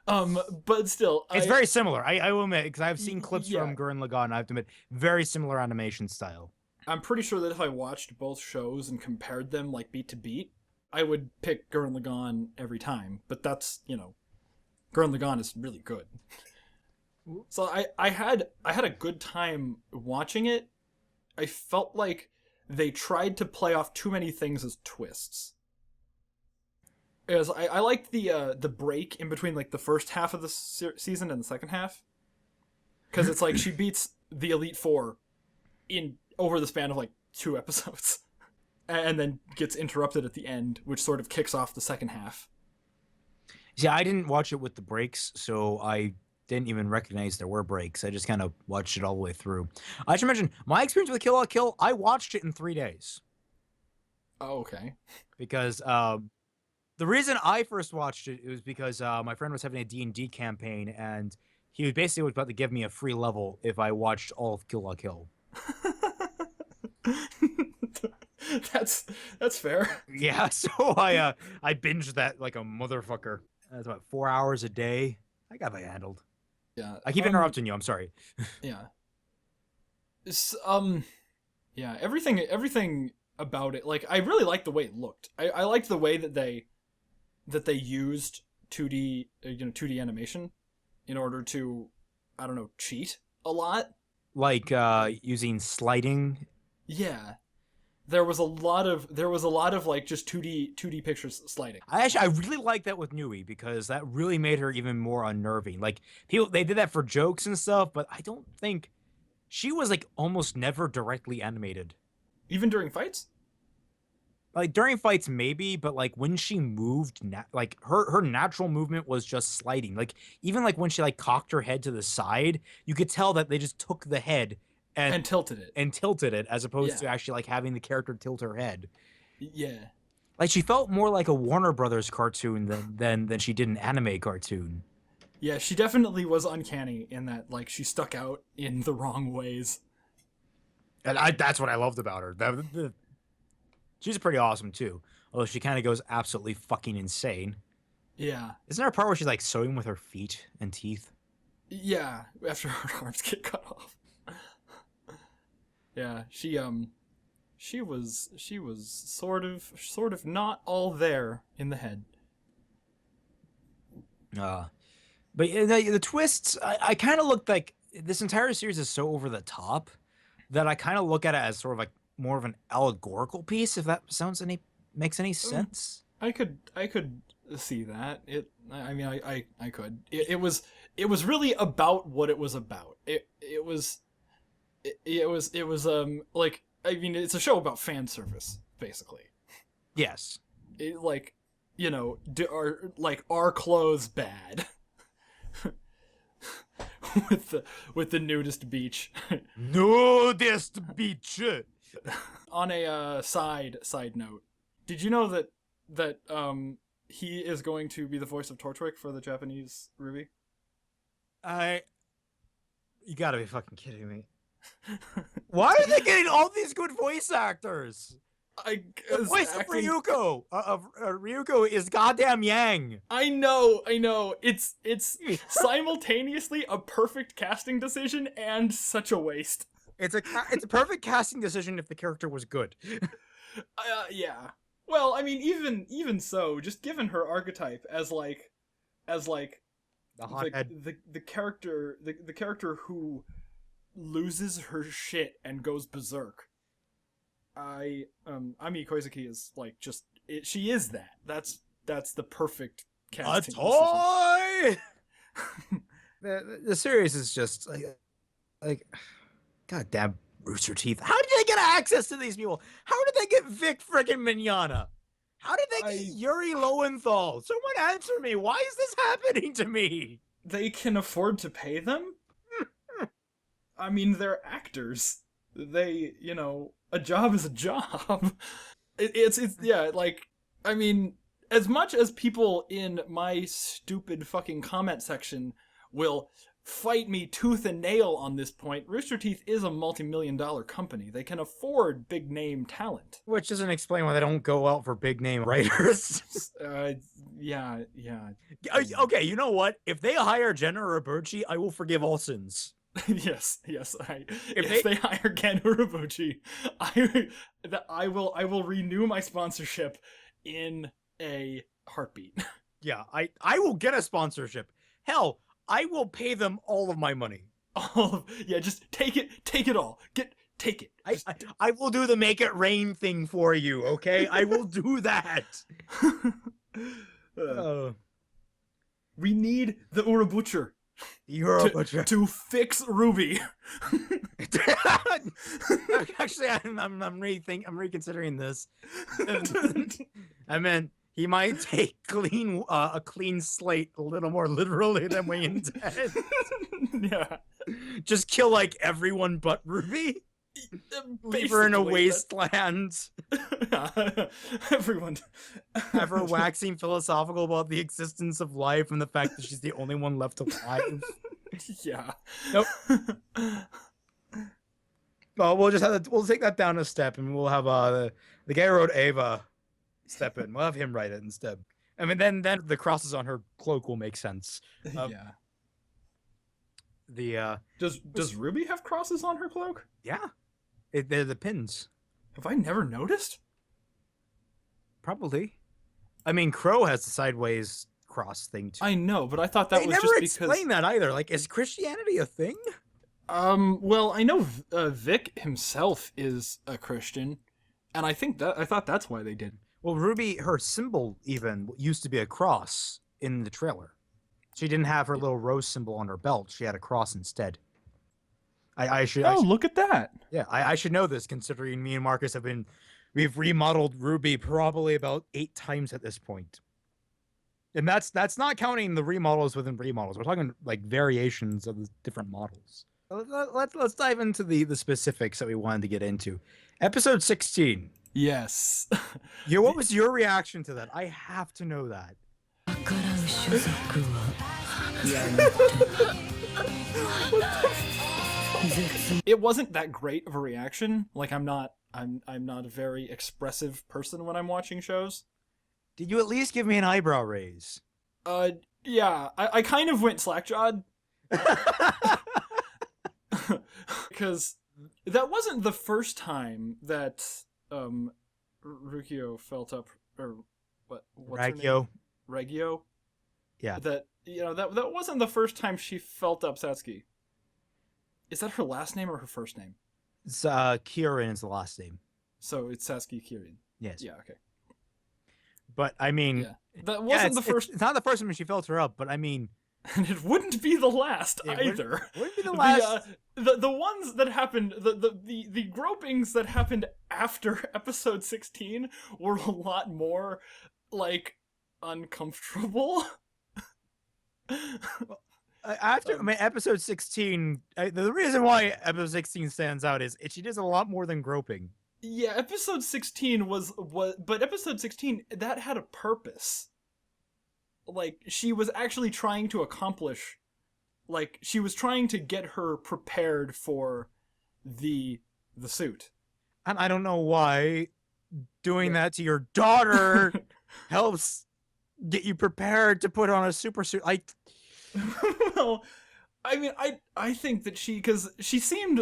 But still, it's very similar. I will admit, because I've seen clips from Gurren Lagann. I have to admit, very similar animation style. I'm pretty sure that if I watched both shows and compared them like beat to beat, I would pick Gurren Lagann every time. But that's, Gurren Lagann is really good. So I had a good time watching it. I felt like they tried to play off too many things as twists. As I liked the break in between like the first half of the season and the second half, because it's like she beats the Elite Four over the span of like 2 episodes, and then gets interrupted at the end, which sort of kicks off the second half. See, I didn't watch it with the breaks, so I didn't even recognize there were breaks. I just kind of watched it all the way through. I should mention my experience with Kill la Kill. I watched it in 3 days Oh, okay. because the reason I first watched it was because my friend was having a D&D campaign, and he was basically about to give me a free level if I watched all of Kill la Kill. That's fair. Yeah, so I binged that like a motherfucker. That's about 4 hours a day. I got that handled. Yeah. I keep interrupting you. I'm sorry. Yeah. It's, yeah, everything about it, like, I really liked the way it looked. I liked the way that they used 2D 2D animation in order to, I don't know, cheat a lot. Like using sliding. Yeah. There was a lot of like just 2D pictures sliding. I really like that with Nui because that really made her even more unnerving. Like people, they did that for jokes and stuff, but I don't think she was like almost never directly animated. Even during fights? Like during fights maybe, but like when she moved, like her natural movement was just sliding. Like even like when she like cocked her head to the side, you could tell that they just took the head and tilted it as opposed to actually like having the character tilt her head. Yeah. Like she felt more like a Warner Brothers cartoon than she did an anime cartoon. Yeah, she definitely was uncanny in that, like, she stuck out in the wrong ways. And that's what I loved about her. She's pretty awesome too. Although she kind of goes absolutely fucking insane. Yeah. Isn't there a part where she's like sewing with her feet and teeth? Yeah, after her arms get cut off. Yeah, she was sort of not all there in the head. But the twists, I kind of looked like this entire series is so over the top that I kind of look at it as sort of like more of an allegorical piece, if that makes any sense. I could see that. I could. It was really about what it was about. It was like, I mean, it's a show about fan service, basically. Yes. It, like, you know, are clothes bad? with the nudist beach. Nudist beach. On a side note, did you know that he is going to be the voice of Torchwick for the Japanese Ruby? You gotta be fucking kidding me. Why are they getting all these good voice actors? The voice of Ryuko is goddamn Yang. I know. It's simultaneously a perfect casting decision and such a waste. It's a perfect casting decision if the character was good. Yeah. Well, I mean, even so, just given her archetype as like the character who loses her shit and goes berserk. Ami Koizaki is like she is that. That's the perfect casting. A toy. The series is just like goddamn Rooster Teeth. How did they get access to these people? How did they get Vic friggin' Mignogna? How did they get Yuri Lowenthal? Someone answer me. Why is this happening to me? They can afford to pay them? I mean, they're actors. They, a job is a job. It's yeah, like, I mean, as much as people in my stupid fucking comment section will fight me tooth and nail on this point, Rooster Teeth is a multi-million-dollar company. They can afford big-name talent. Which doesn't explain why they don't go out for big-name writers. Yeah. Okay, you know what? If they hire Jenna Robucci, I will forgive all sins. Yes. If they hire Ken Urobuchi, I will renew my sponsorship in a heartbeat. Yeah, I will get a sponsorship. Hell, I will pay them all of my money. Just take it all. Take it. I will do the make it rain thing for you, okay? I will do that. We need the Urobucher. To fix Ruby. Actually, I'm reconsidering this. I meant He might take a clean slate a little more literally than we intend. Yeah. Just kill like everyone but Ruby. Leave her in a wasteland. Everyone. Have her waxing philosophical about the existence of life and the fact that she's the only one left alive. Yeah. Nope. Well, we'll take that down a step, and we'll have the guy who wrote Ava step in. We'll have him write it instead. I mean, then the crosses on her cloak will make sense. Yeah. Does Ruby have crosses on her cloak? Yeah, they're the pins. Have I never noticed? Probably. I mean, Crow has the sideways cross thing too. I know, but I thought that they was never just because. explain that either. Like, is Christianity a thing? Well, I know Vic himself is a Christian, and I thought that's why they did. Well, Ruby, her symbol even used to be a cross in the trailer. She didn't have her little rose symbol on her belt. She had a cross instead. I should. Look at that. Yeah, I should know this, considering me and Marcus we've remodeled Ruby probably about 8 times at this point. And that's not counting the remodels within remodels. We're talking like variations of the different models. Let's dive into the specifics that we wanted to get into. Episode 16. Yes. What was your reaction to that? I have to know that. It wasn't that great of a reaction. Like, I'm not a very expressive person when I'm watching shows. Did you at least give me an eyebrow raise? Yeah, I kind of went slack-jawed. Because that wasn't the first time that Rukio felt up, or what's her name? Regio. Yeah. That that wasn't the first time she felt up Satsuki. Is that her last name or her first name? It's Kieran is the last name. So it's Satsuki Kieran. Yes. Yeah. Okay. But I mean, that wasn't the first. It's not the first time she felt her up, but I mean, and it wouldn't be the last either. Wouldn't be the last. The ones that happened, the gropings that happened after episode 16 were a lot more like uncomfortable. After episode 16, the reason why episode 16 stands out is she does a lot more than groping. Yeah, episode 16 was but episode 16 that had a purpose. Like, she was actually trying to accomplish, like, she was trying to get her prepared for the suit. And I don't know why doing that to your daughter helps get you prepared to put on a super suit. Well, I mean, I think that because she seemed,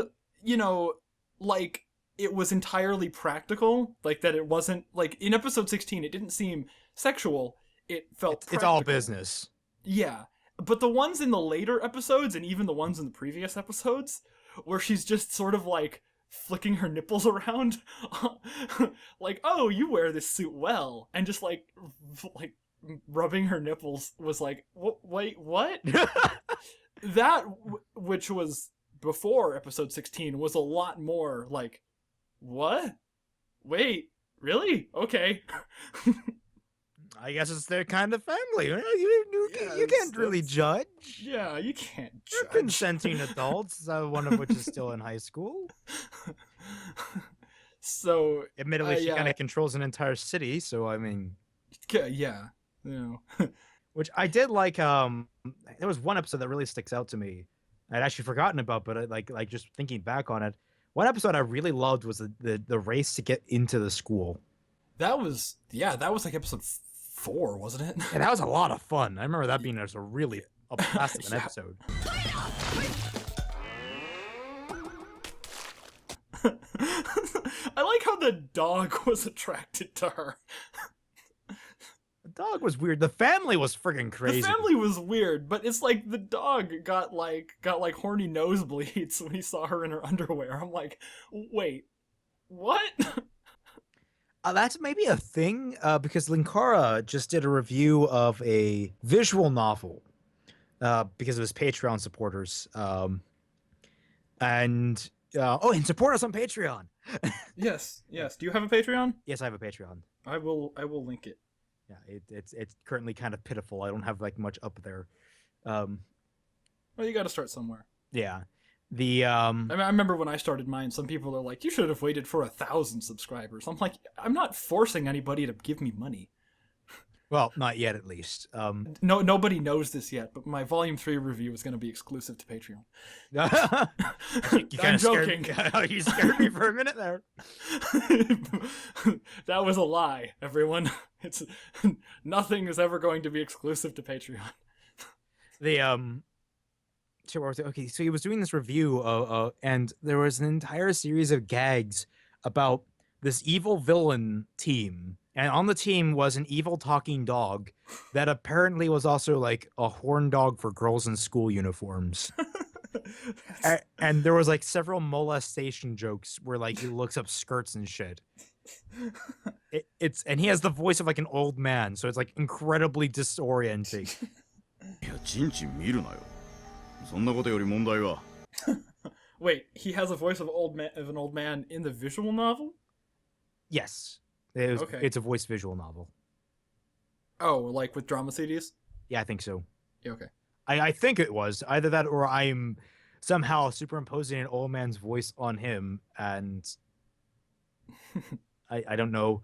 like it was entirely practical, like that it wasn't, like, in episode 16, it didn't seem sexual. It felt practical. It's all business. Yeah. But the ones in the later episodes, and even the ones in the previous episodes, where she's just sort of like flicking her nipples around, like, oh, you wear this suit well, and just like rubbing her nipples was like, wait, what? That, which was before episode 16, was a lot more like, what? Wait, really? Okay. I guess it's their kind of family. You can't really judge. Yeah, you can't judge. They're consenting adults, one of which is still in high school. So, admittedly, she kind of controls an entire city. So I mean, yeah. Which I did like. There was one episode that really sticks out to me. I'd actually forgotten about, but like just thinking back on it, one episode I really loved was the race to get into the school. That was like episode 4, wasn't it? Yeah, that was a lot of fun. I remember that being a really blast of an episode. I like how the dog was attracted to her. The dog was weird. The family was friggin' crazy. The family was weird, but it's like the dog got like horny nosebleeds when he saw her in her underwear. I'm like, wait, what? That's maybe a thing, because Linkara just did a review of a visual novel because of his Patreon supporters. And support us on Patreon. Yes. Do you have a Patreon? Yes, I have a Patreon. I will link it. Yeah, it's currently kind of pitiful. I don't have like much up there. Um, Well, you got to start somewhere. yeah, the I mean, I remember when I started mine, some people are like, "You should have waited for 1,000 subscribers." I'm like, I'm not forcing anybody to give me money. well, not yet at least. No, nobody knows this yet, but my Volume 3 review is going to be exclusive to Patreon. You I'm joking. joking. You scared me for a minute there. That was a lie, everyone. It's nothing is ever going to be exclusive to Patreon. The so what was it? Okay, so he was doing this review and there was an entire series of gags about this evil villain team, and on the team was an evil talking dog that apparently was also like a horn dog for girls in school uniforms. And there was like several molestation jokes where like he looks up skirts and shit. And he has the voice of like an old man, so it's like incredibly disorienting. いや、ちんちん見るなよ。そんなことより問題は。Wait, he has a voice of an old man in the visual novel? Yes, Okay. It's a voice visual novel. Oh, like with drama CDs? Yeah, I think so. Yeah, okay. I think it was either that or I'm somehow superimposing an old man's voice on him, and I don't know.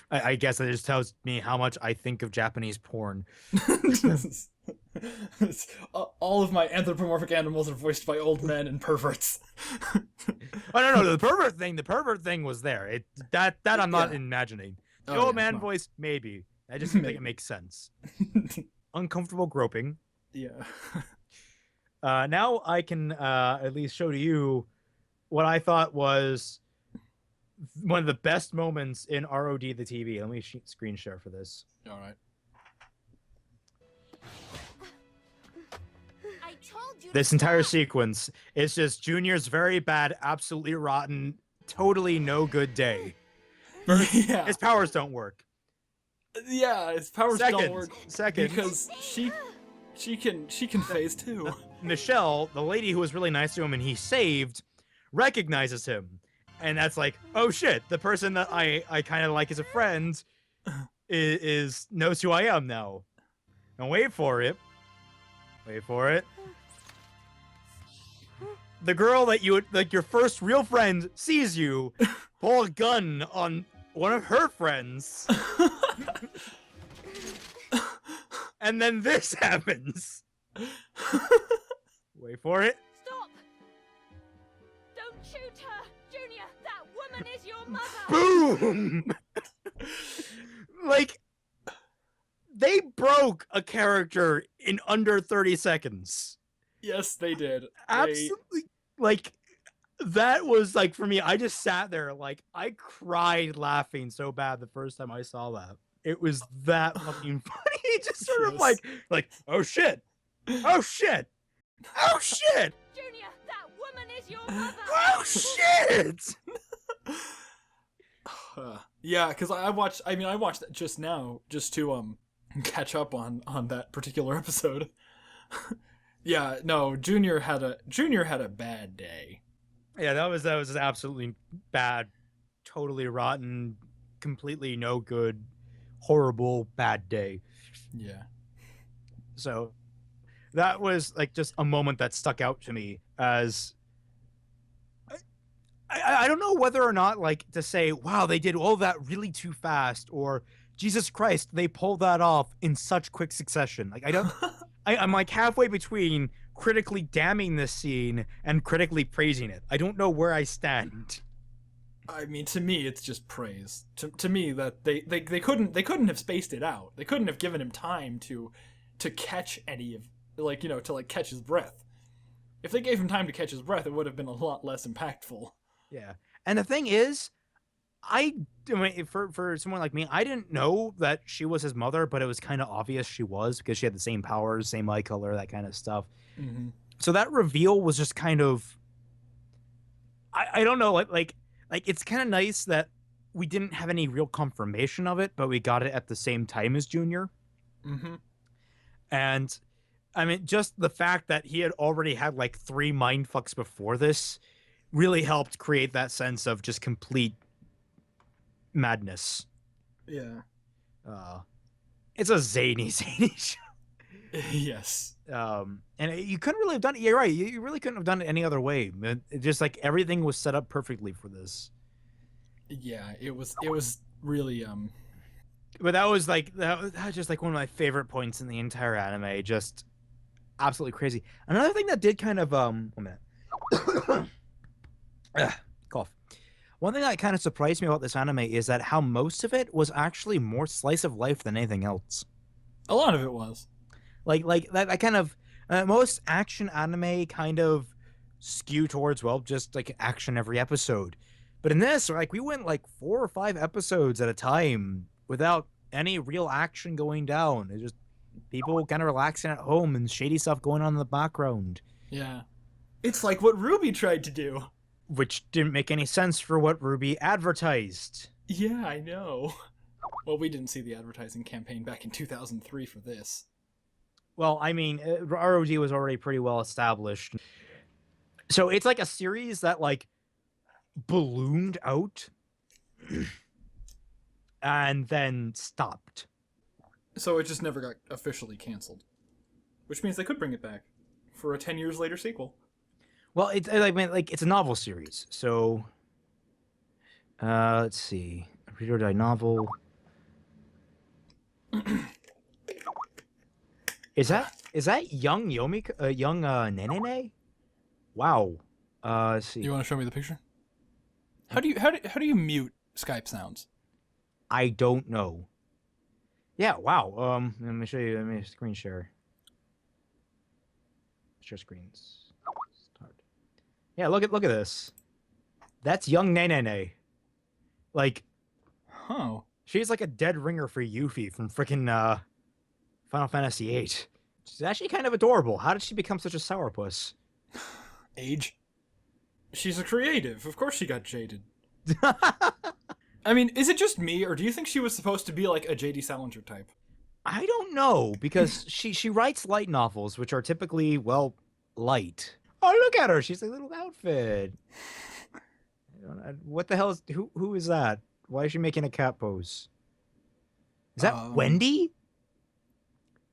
I guess that just tells me how much I think of Japanese porn. All of my anthropomorphic animals are voiced by old men and perverts. Oh no, the pervert thing was there. That I'm not imagining. The Oh, old yeah, man well. voice, maybe. I just think it makes sense. Uncomfortable groping. Yeah. Now I can at least show to you what I thought was one of the best moments in ROD the TV. Let me screen share for this. All right. I told you. This entire sequence is just Junior's very bad, absolutely rotten, totally no good day. Yeah. His powers don't work. Yeah, his powers don't work. Second. Because she can phase too. Michelle, the lady who was really nice to him and he saved, recognizes him. And that's like, oh shit, the person that I kind of like as a friend is knows who I am now. And wait for it. The girl that you would, like your first real friend sees you pull a gun on one of her friends. And then this happens. Wait for it. Stop! Don't shoot her! Junior, that woman is your mother! Boom! Like, they broke a character in under 30 seconds. Yes, they did. Absolutely. Like, that was like, for me, I just sat there, like, I cried laughing so bad the first time I saw that. It was that fucking funny. Just sort of like, oh shit. Oh shit. Oh shit. Junior, that woman is your mother! Oh shit. Yeah, because I watched that just now, just to catch up on that particular episode. Yeah, no, Junior had a bad day. Yeah, that was absolutely bad, totally rotten, completely no good, horrible, bad day. Yeah. So that was like just a moment that stuck out to me as I don't know whether or not like to say, wow, they did all that really too fast, or Jesus Christ, they pulled that off in such quick succession. Like I'm like halfway between critically damning this scene and critically praising it. I don't know where I stand. I mean, to me, it's just praise. To me, that they couldn't have spaced it out. They couldn't have given him time to catch any of, like, you know, to like catch his breath. If they gave him time to catch his breath, it would have been a lot less impactful. Yeah, and the thing is, I mean, for someone like me, I didn't know that she was his mother, but it was kind of obvious she was because she had the same powers, same eye color, that kind of stuff. Mm-hmm. So that reveal was just kind of, I don't know, like it's kind of nice that we didn't have any real confirmation of it, but we got it at the same time as Junior. Mm-hmm. And I mean, just the fact that he had already had like 3 mindfucks before this really helped create that sense of just complete madness. Yeah. It's a zany show. Yes. And you couldn't really have done it. You're right. You really couldn't have done it any other way. It just like everything was set up perfectly for this. Yeah, it was really But that was just like one of my favorite points in the entire anime. Just absolutely crazy. Another thing that did kind of 1 minute. Cough. One thing that kind of surprised me about this anime is that how most of it was actually more slice of life than anything else. a lot of it was. Like that kind of most action anime kind of skew towards, well, just like action every episode. But in this, like, we went like 4 or 5 episodes at a time without any real action going down. It's just people kind of relaxing at home and shady stuff going on in the background. Yeah. It's like what Ruby tried to do. Which didn't make any sense for what Ruby advertised. Yeah, I know. Well, we didn't see the advertising campaign back in 2003 for this. Well, I mean, ROG was already pretty well established. So it's like a series that, like, ballooned out and then stopped. So it just never got officially canceled. Which means they could bring it back for a 10 years later sequel. Well, it's it's a novel series. So let's see. Read or Die novel. Is that young Yomiko, young Nenene? Wow. Let's see. You want to show me the picture? How do you mute Skype sounds? I don't know. Yeah, wow. Let me show you. Let me screen share. Share screens. Start. Yeah, look at this. That's young Nenene. Like, Huh. she's like a dead ringer for Yuffie from freaking Final Fantasy VIII. She's actually kind of adorable. How did she become such a sourpuss? Age. She's a creative. Of course she got jaded. I mean, is it just me, or do you think she was supposed to be like a J.D. Salinger type? I don't know, because she writes light novels, which are typically, well, light. Oh, look at her. She's a little outfit. What the hell is... Who is that? Why is she making a cat pose? Is that Wendy?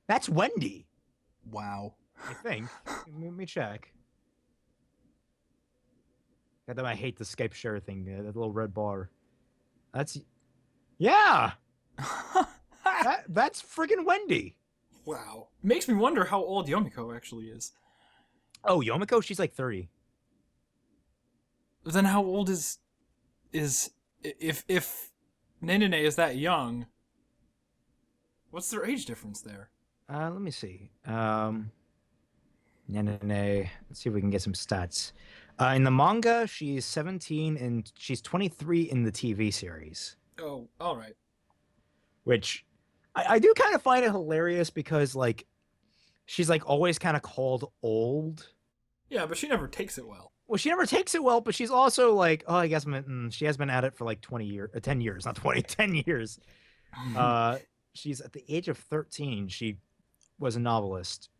That's Wendy. Wow. I think. Let me check. God damn, I hate the Skype share thing. That little red bar. That's... Yeah! That's friggin' Wendy. Wow. Makes me wonder how old Yomiko actually is. Oh, Yomiko? She's like 30. Then how old is if Nenene is that young? What's their age difference there? Let me see. Nenene. Let's see if we can get some stats. In the manga, she's 17 and she's 23 in the TV series. Oh, all right. Which I do kind of find it hilarious because, like, she's like always kind of called old. Yeah, but she never takes it well. Well, she never takes it well, but she's also like, oh, I guess she has been at it for like 10 years, not 20, 10 years. She's at the age of 13. She was a novelist.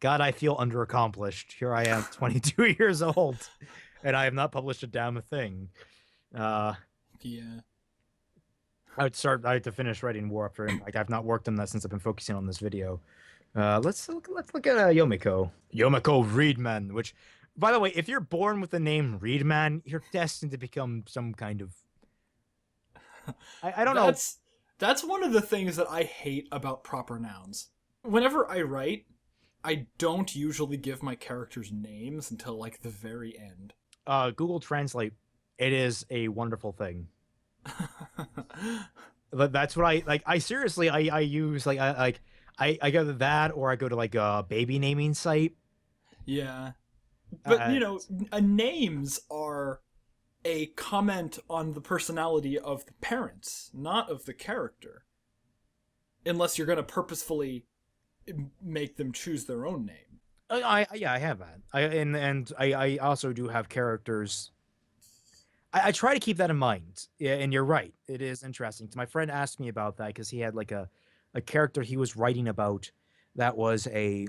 God, I feel underaccomplished. Here I am, 22 years old, and I have not published a damn thing. Yeah. I had to finish writing War After Impact. I've not worked on that since I've been focusing on this video. Let's look at Yomiko. Yomiko Reedman, which, by the way, if you're born with the name Reedman, you're destined to become some kind of... I don't know. That's one of the things that I hate about proper nouns. Whenever I write, I don't usually give my characters names until, like, the very end. Google Translate, it is a wonderful thing. That's what I like. I seriously, I use I go to that, or I go to like a baby naming site. Yeah, but you know, names are a comment on the personality of the parents, not of the character. Unless you're going to purposefully make them choose their own name. I have that. I also do have characters. I try to keep that in mind. Yeah, and you're right. It is interesting. My friend asked me about that because he had like a character he was writing about that was a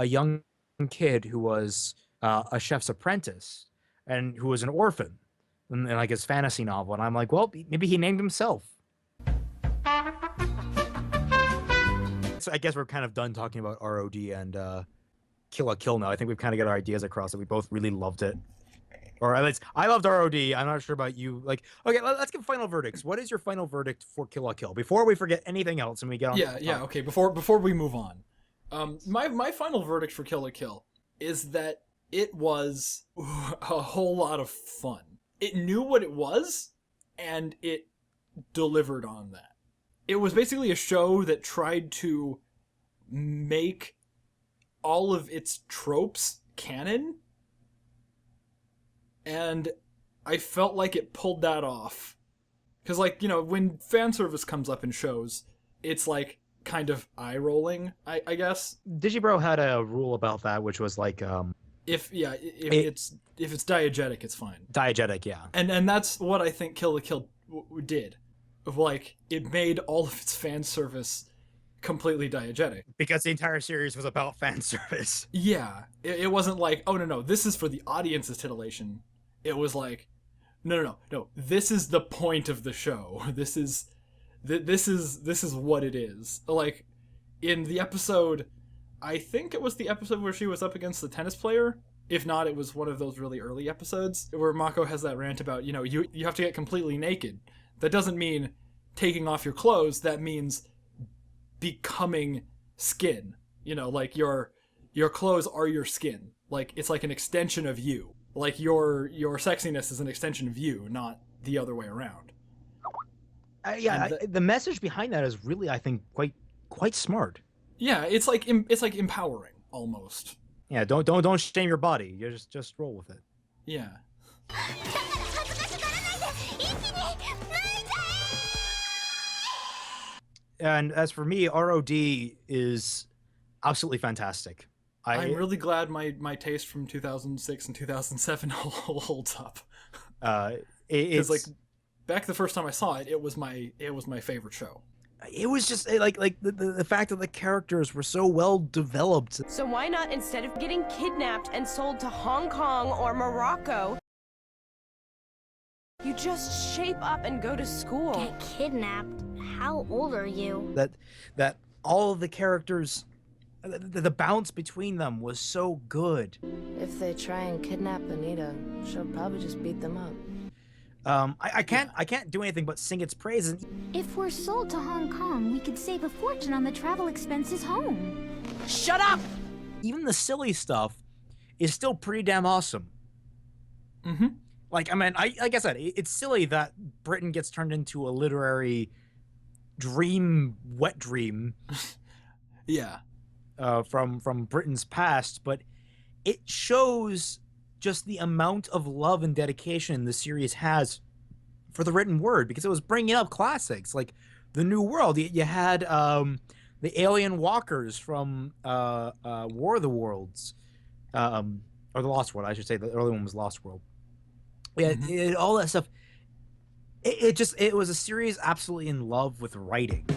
young kid who was a chef's apprentice and who was an orphan in like his fantasy novel. And I'm like, well, maybe he named himself. So I guess we're kind of done talking about ROD and Kill la Kill now. I think we've kind of got our ideas across that we both really loved it. Or at least I loved ROD. I'm not sure about you. Like, okay, let's give final verdicts. What is your final verdict for Kill la Kill before we forget anything else and we get on? Yeah. Okay. Before we move on, my final verdict for Kill la Kill is that it was a whole lot of fun. It knew what it was, and it delivered on that. It was basically a show that tried to make all of its tropes canon, and I felt like it pulled that off. Because, like, you know, when fan service comes up in shows, it's like kind of eye-rolling, I guess. Digibro had a rule about that, which was like if it's diegetic, it's fine. Diegetic, yeah. And that's what I think Kill la Kill did. Of like, it made all of its fan service completely diegetic. Because the entire series was about fan service. Yeah. It wasn't like, oh no, this is for the audience's titillation. It was like, no, this is the point of the show. This is what it is. Like, in the episode, I think it was the episode where she was up against the tennis player. If not, it was one of those really early episodes where Mako has that rant about, you know, you have to get completely naked. That doesn't mean taking off your clothes. That means becoming skin. You know, like your clothes are your skin. Like, it's like an extension of you. Like, your sexiness is an extension of you, not the other way around. The message behind that is really, I think, quite smart. Yeah, it's like empowering almost. Yeah, don't shame your body. You just roll with it. Yeah. And as for me, ROD is absolutely fantastic. I'm really glad my taste from 2006 and 2007 holds up. Because like back the first time I saw it, it was my favorite show. It was just like the fact that the characters were so well developed. So why not, instead of getting kidnapped and sold to Hong Kong or Morocco, you just shape up and go to school? Get kidnapped? How old are you? That all of the characters, the bounce between them was so good. If they try and kidnap Anita, she'll probably just beat them up. I can't do anything but sing its praises. If we're sold to Hong Kong, we could save a fortune on the travel expenses home. Shut up! Even the silly stuff is still pretty damn awesome. Mm-hmm. Like, I mean, like I said, it's silly that Britain gets turned into a literary wet dream. Yeah. From Britain's past, but it shows just the amount of love and dedication the series has for the written word, because it was bringing up classics like the New World. You had the alien walkers from War of the Worlds, or the Lost World, I should say. The early one was Lost World. Yeah, all that stuff. It was a series absolutely in love with writing.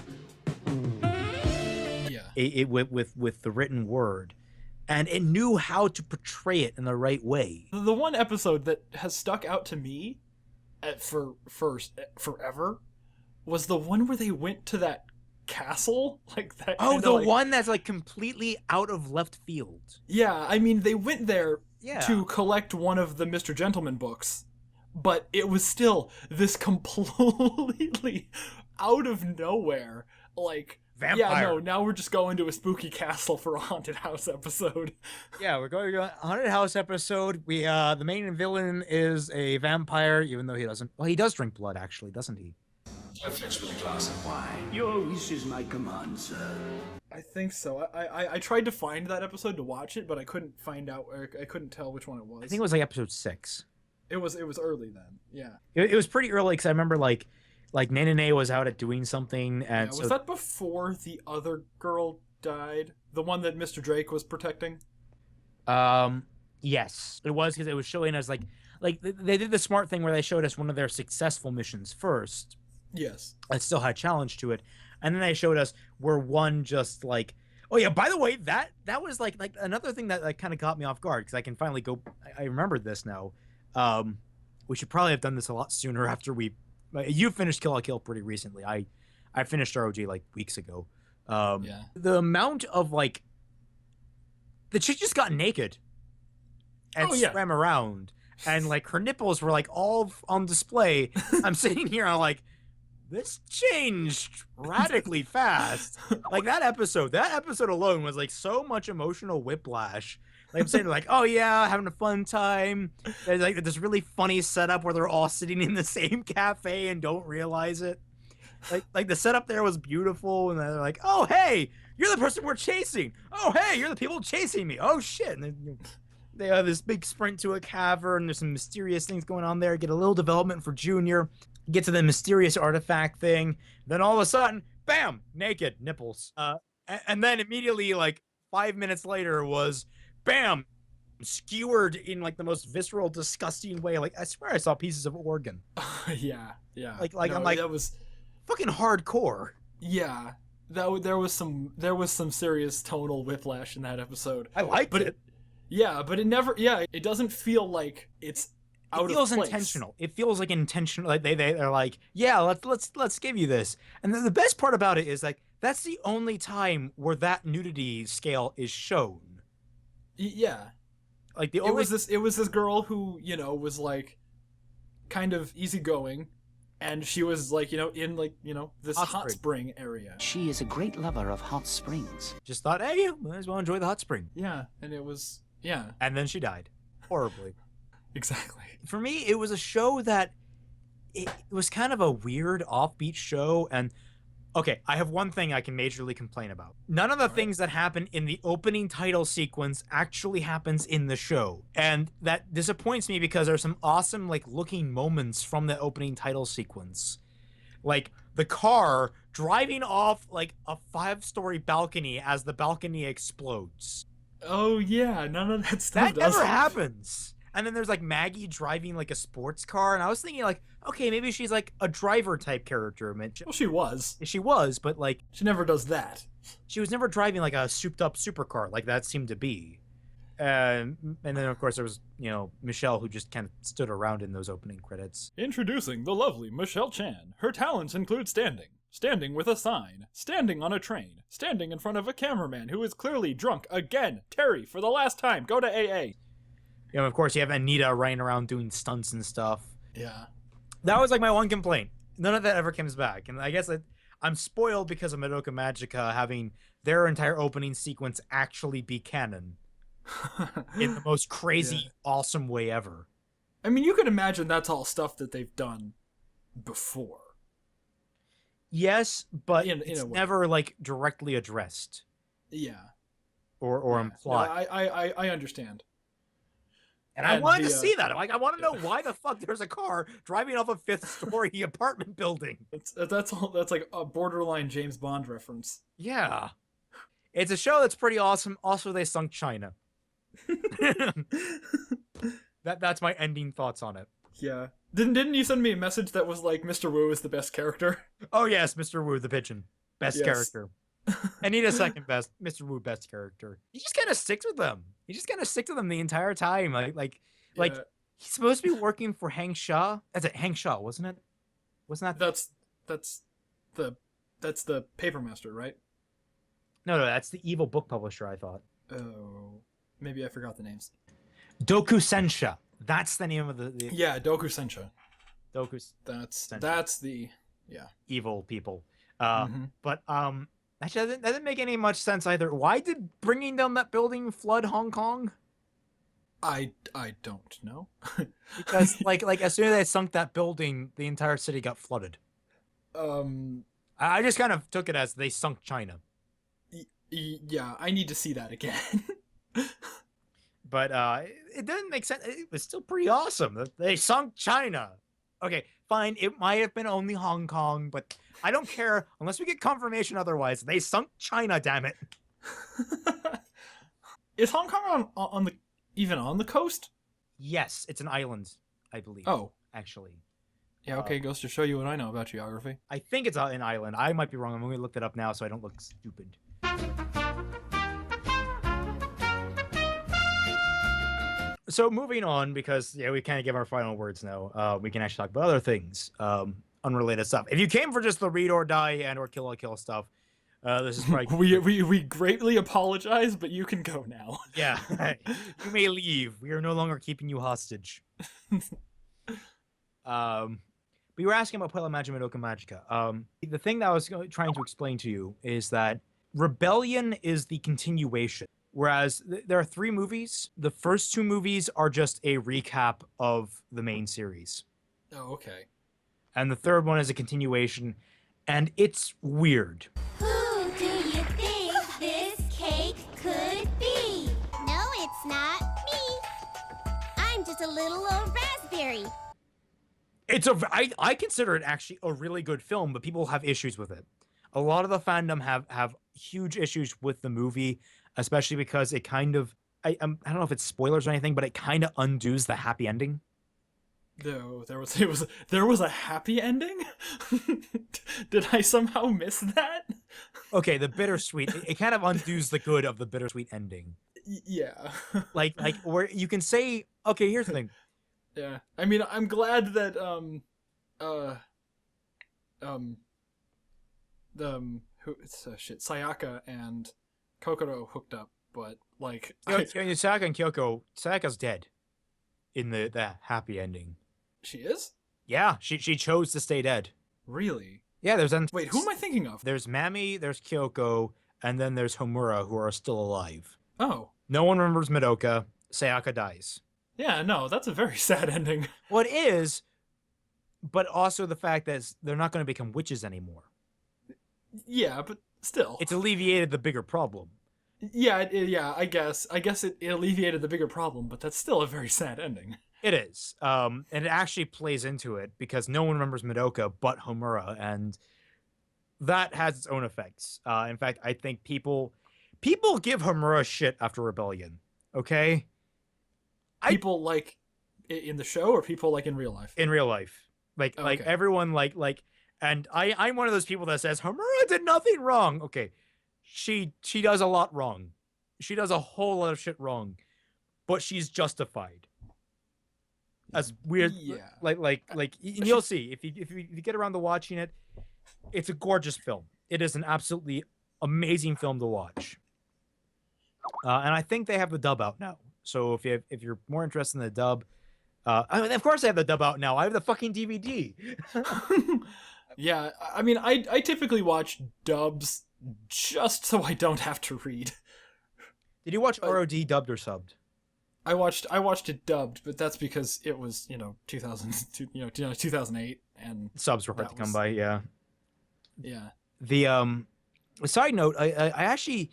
Yeah. With the written word. And it knew how to portray it in the right way. The one episode that has stuck out to me forever was the one where they went to that castle, like that. Oh, the one that's like completely out of left field. Yeah, I mean, they went there to collect one of the Mr. Gentleman books, but it was still this completely out of nowhere, like, vampire. Yeah, no, now we're just going to a spooky castle for a haunted house episode. Yeah, we're going to a haunted house episode. We the main villain is a vampire, even though he doesn't. Well, he does drink blood, actually, doesn't he? A fetch with a glass of wine. Your wish is my command, sir. I think so. I tried to find that episode to watch it, but I couldn't find out. Or I couldn't tell which one it was. I think it was like episode 6. It was early then. Yeah. It was pretty early because I remember like Nene was out at doing something, and was that before the other girl died? The one that Mr. Drake was protecting? Yes, it was, because it was showing us like they did the smart thing where they showed us one of their successful missions first. Yes. It still had a challenge to it, and then they showed us where one just like, oh yeah, by the way, that was like another thing that like kind of caught me off guard, because I can finally go. I remembered this now. We should probably have done this a lot sooner after we. You finished Kill la Kill pretty recently. I finished ROG like weeks ago. The amount of like, the chick just got naked and swam around, and like her nipples were like all on display. I'm sitting here, and I'm like, this changed radically fast. Like that episode alone was like so much emotional whiplash. Like I'm saying, like, oh yeah, having a fun time. There's like this really funny setup where they're all sitting in the same cafe and don't realize it. Like the setup there was beautiful, and they're like, oh hey, you're the person we're chasing. Oh hey, you're the people chasing me. Oh shit. And they have this big sprint to a cavern. There's some mysterious things going on there. Get a little development for Junior. Get to the mysterious artifact thing. Then all of a sudden, bam, naked, nipples. And then immediately, like 5 minutes later, was bam, skewered in like the most visceral, disgusting way. Like I swear I saw pieces of organ. Yeah. Like No, I'm like, that was fucking hardcore. Yeah. There was some serious tonal whiplash in that episode. I liked it. Yeah, but it never. Yeah, it doesn't feel like it's out of place. It feels intentional. It feels like intentional. Like they're like, yeah, let's give you this. And the best part about it is like that's the only time where that nudity scale is shown. Yeah, like it was this girl who was like kind of easygoing, and she was like in like this hot spring area. She is a great lover of hot springs. Just thought, hey, might as well enjoy the hot spring. Yeah, and it was and then she died horribly. Exactly. For me, it was a show that it was kind of a weird offbeat show. And okay, I have one thing I can majorly complain about. None of the things that happen in the opening title sequence actually happens in the show. And that disappoints me because there's some awesome like looking moments from the opening title sequence. Like the car driving off like a 5-story balcony as the balcony explodes. Oh yeah, none of that stuff That never happens. And then there's like Maggie driving like a sports car, and I was thinking like, okay, maybe she's like a driver type character. Well, she was. She was, but like she never does that. She was never driving like a souped up supercar like that seemed to be. And then of course there was Michelle, who just kind of stood around in those opening credits. Introducing the lovely Michelle Chan. Her talents include standing with a sign, standing on a train, standing in front of a cameraman who is clearly drunk again. Terry, for the last time, go to AA. Of course, you have Anita running around doing stunts and stuff. Yeah. That was like my one complaint. None of that ever comes back. And I guess I'm spoiled because of Madoka Magica having their entire opening sequence actually be canon. In the most crazy, awesome way ever. I mean, you can imagine that's all stuff that they've done before. Yes, but it's never like directly addressed. Yeah. Or implied. No, I understand. And I wanted to see that. Like, I want to know why the fuck there's a car driving off a 5th-story apartment building. That's like a borderline James Bond reference. Yeah. It's a show that's pretty awesome. Also, they sunk China. That's my ending thoughts on it. Yeah. Didn't you send me a message that was like Mr. Wu is the best character? Oh yes, Mr. Wu the pigeon. Best character. I need a second best. Mr. Wu best character. He just kind of sticks with them. He just kind of sticks with them the entire time. Like he's supposed to be working for Hang Sha. That's it, Hang Sha, wasn't it? Wasn't that? That's the paper master, right? No, that's the evil book publisher, I thought. Oh, maybe I forgot the names. Doku Sensha. That's the name of the Yeah, Doku Sensha. That's the evil people. But actually, that didn't make any much sense either. Why did bringing down that building flood Hong Kong? I don't know. Because like as soon as they sunk that building, the entire city got flooded. I just kind of took it as they sunk China. Yeah, I need to see that again. But it didn't make sense. It was still pretty awesome. They sunk China. Okay, fine. It might have been only Hong Kong, but I don't care unless we get confirmation otherwise. They sunk China, damn it. Is Hong Kong even on the coast? Yes, it's an island, I believe. Oh, actually. Yeah, okay, goes to show you what I know about geography. I think it's an island. I might be wrong. I'm going to look that up now so I don't look stupid. So moving on, because we kind of give our final words now. We can actually talk about other things, unrelated stuff. If you came for just the read or die and or kill stuff, This is probably we greatly apologize, but you can go now. yeah. You may leave. We are no longer keeping you hostage. But you were asking about Puella Magia Madoka Magica. The thing that I was trying to explain to you is that Rebellion is the continuation, whereas there are 3 movies. The first 2 movies are just a recap of the main series. Oh, okay. And the third one is a continuation, and it's weird. Who do you think this cake could be? No, it's not me. I'm just a little old raspberry. I consider it actually a really good film, but people have issues with it. A lot of the fandom have huge issues with the movie, especially because it kind of, I don't know if it's spoilers or anything, but it kind of undoes the happy ending. No, there was a happy ending? Did I somehow miss that? Okay, the bittersweet, it kind of undoes the good of the bittersweet ending. Yeah. like where you can say, okay, here's the thing. Yeah. I mean, I'm glad that Sayaka and Kokoro hooked up, but like Sayaka and Kyoko, Sayaka's dead in the happy ending. She is? Yeah, she chose to stay dead. Really? Yeah, Wait, who am I thinking of? There's Mami, there's Kyoko, and then there's Homura, who are still alive. Oh. No one remembers Madoka. Sayaka dies. Yeah, no, that's a very sad ending. Well, it is, but also the fact that they're not going to become witches anymore. Yeah, but still. It's alleviated the bigger problem. Yeah, I guess it alleviated the bigger problem, but that's still a very sad ending. It is. And it actually plays into it because no one remembers Madoka but Homura, and that has its own effects. In fact, I think people give Homura shit after Rebellion. Okay? People like in the show, or people like in real life? In real life. Like everyone and I'm one of those people that says Homura did nothing wrong. Okay. She does a lot wrong. She does a whole lot of shit wrong. But she's justified. As weird, yeah. Like you'll see if you get around to watching it, it's a gorgeous film. It is an absolutely amazing film to watch. And I think they have the dub out now. So if you're more interested in the dub, I mean, of course I have the dub out now. I have the fucking DVD. Yeah, I mean, I typically watch dubs just so I don't have to read. Did you watch ROD dubbed or subbed? I watched it dubbed, but that's because it was 2008 and subs were hard to come by. Yeah. Yeah. The side note, I actually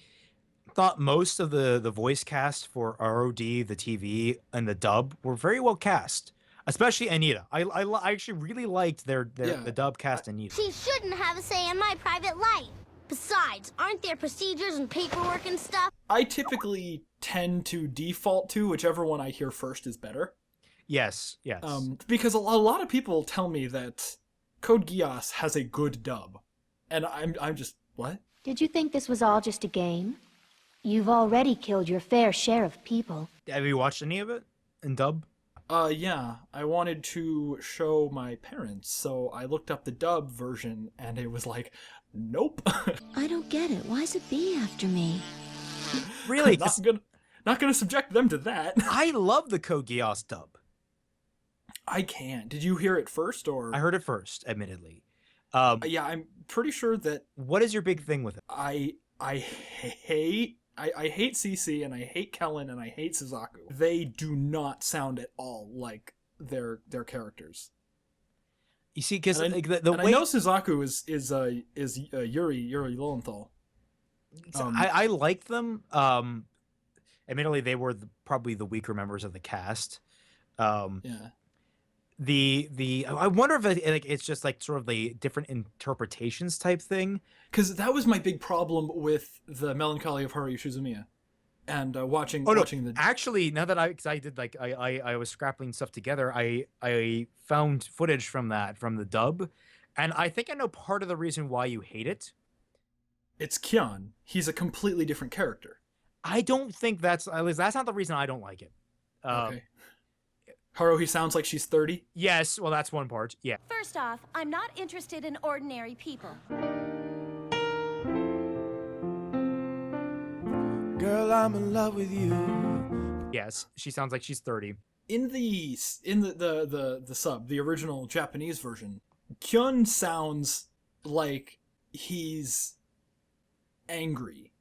thought most of the voice cast for ROD, the TV, and the dub were very well cast, especially Anita. I actually really liked the dub cast Anita. She shouldn't have a say in my private life. Besides, aren't there procedures and paperwork and stuff? I typically tend to default to whichever one I hear first is better. Yes. Because a lot of people tell me that Code Geass has a good dub, and I'm just, what? Did you think this was all just a game? You've already killed your fair share of people. Have you watched any of it in dub? Yeah. I wanted to show my parents, so I looked up the dub version, and it was like, nope. I don't get it. Why's it be after me? Really? Not gonna subject them to that. I love the Code Geass dub. I can't. Did you hear it first, or? I heard it first, admittedly. Yeah, I'm pretty sure that. What is your big thing with it? I hate CC, and I hate Kellen, and I hate Suzaku. They do not sound at all like their characters. You see, because I know Suzaku is Yuri Lowenthal. I like them. Admittedly, they were probably the weaker members of the cast. Yeah. I wonder if it's just like sort of the different interpretations type thing. Because that was my big problem with the Melancholy of Haruhi Suzumiya, and watching the. Actually, now that I was scrapping stuff together, I found footage from the dub, and I think I know part of the reason why you hate it. It's Kyon. He's a completely different character. I don't think that's not the reason I don't like it. Okay. Haruhi sounds like she's 30? Yes, well, that's one part, yeah. First off, I'm not interested in ordinary people. Girl, I'm in love with you. Yes, she sounds like she's 30. In the sub, the original Japanese version, Kyun sounds like he's angry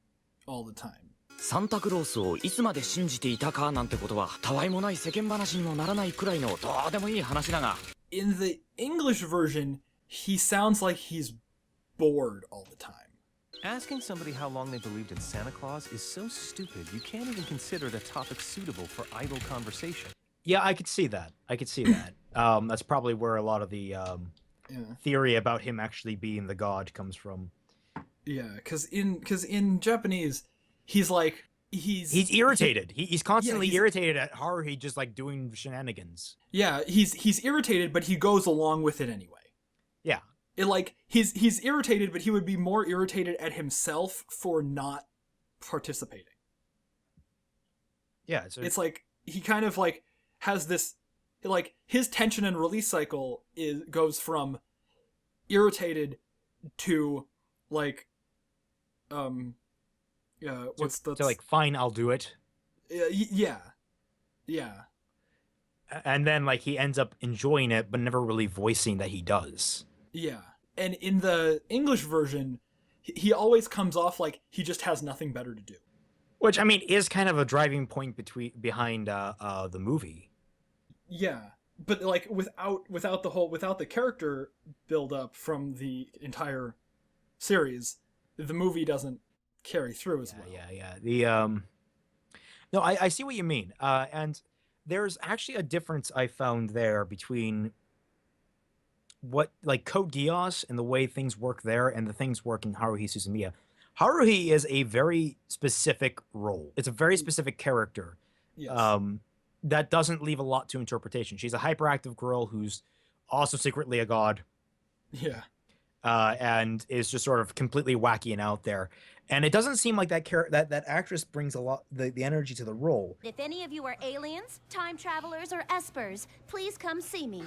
all the time. サンタクロースをいつまで信じていたかなんてことはたわいもない世間話にもならないくらいのどうでもいい話だが。In the English version, he sounds like he's bored all the time. Asking somebody how long they believed in Santa Claus is so stupid, you can't even consider the topic suitable for idle conversation. Yeah, I could see that. That's probably where a lot of the theory about him actually being the god comes from. Yeah, because in Japanese, he's irritated. He's constantly irritated at Haruhi just like doing shenanigans. Yeah, he's irritated, but he goes along with it anyway. Yeah. He's irritated, but he would be more irritated at himself for not participating. Yeah, it's like he kind of like has this, like, his tension and release cycle goes from irritated to like fine, I'll do it. Yeah. And then like he ends up enjoying it, but never really voicing that he does. Yeah. And in the English version, he always comes off like he just has nothing better to do. Which, I mean, is kind of a driving point behind the movie. Yeah. But like without the character build up from the entire series, the movie doesn't carry through as well. Yeah. No, I see what you mean. And there's actually a difference I found there between what, like, Code Geass and the way things work there and the things work in Haruhi Suzumiya. Haruhi is a very specific role. It's a very specific character. Yes. That doesn't leave a lot to interpretation. She's a hyperactive girl who's also secretly a god. Yeah. And is just sort of completely wacky and out there. And it doesn't seem like that actress brings a lot the energy to the role. If any of you are aliens, time travelers, or espers, please come see me.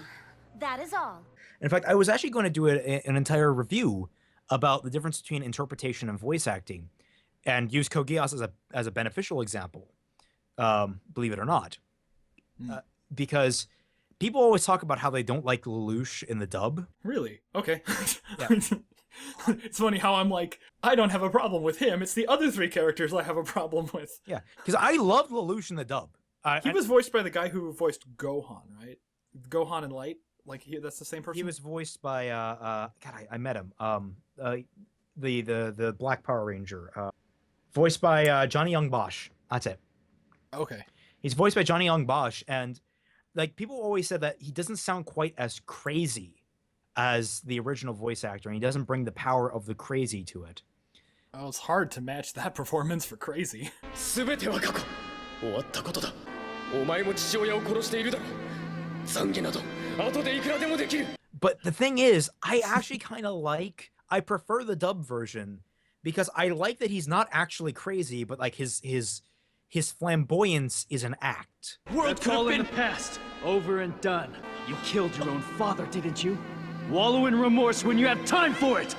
That is all. In fact, I was actually going to do an entire review about the difference between interpretation and voice acting, and use Code Geass as a beneficial example. Believe it or not, because people always talk about how they don't like Lelouch in the dub. Really? Okay. Yeah. It's funny how I'm like, I don't have a problem with him. It's the other three characters I have a problem with. Yeah, because I love Lelouch in the dub. He was voiced by the guy who voiced Gohan, right? Gohan in Light. Like that's the same person. He was voiced by God, I met him. The Black Power Ranger. Voiced by Johnny Young Bosch. That's it. Okay. He's voiced by Johnny Young Bosch, and like people always said that he doesn't sound quite as crazy as the original voice actor, and he doesn't bring the power of the crazy to it. Oh, it's hard to match that performance for crazy. 全ては過去。終わったことだ。お前も父親を殺しているだろ。懺悔など後でいくらでもできる。 But the thing is, I actually kind of I prefer the dub version because I like that he's not actually crazy, but like his flamboyance is an act. That's all in the past. Over and done. You killed your own father, didn't you? Wallow in remorse when you have time for it!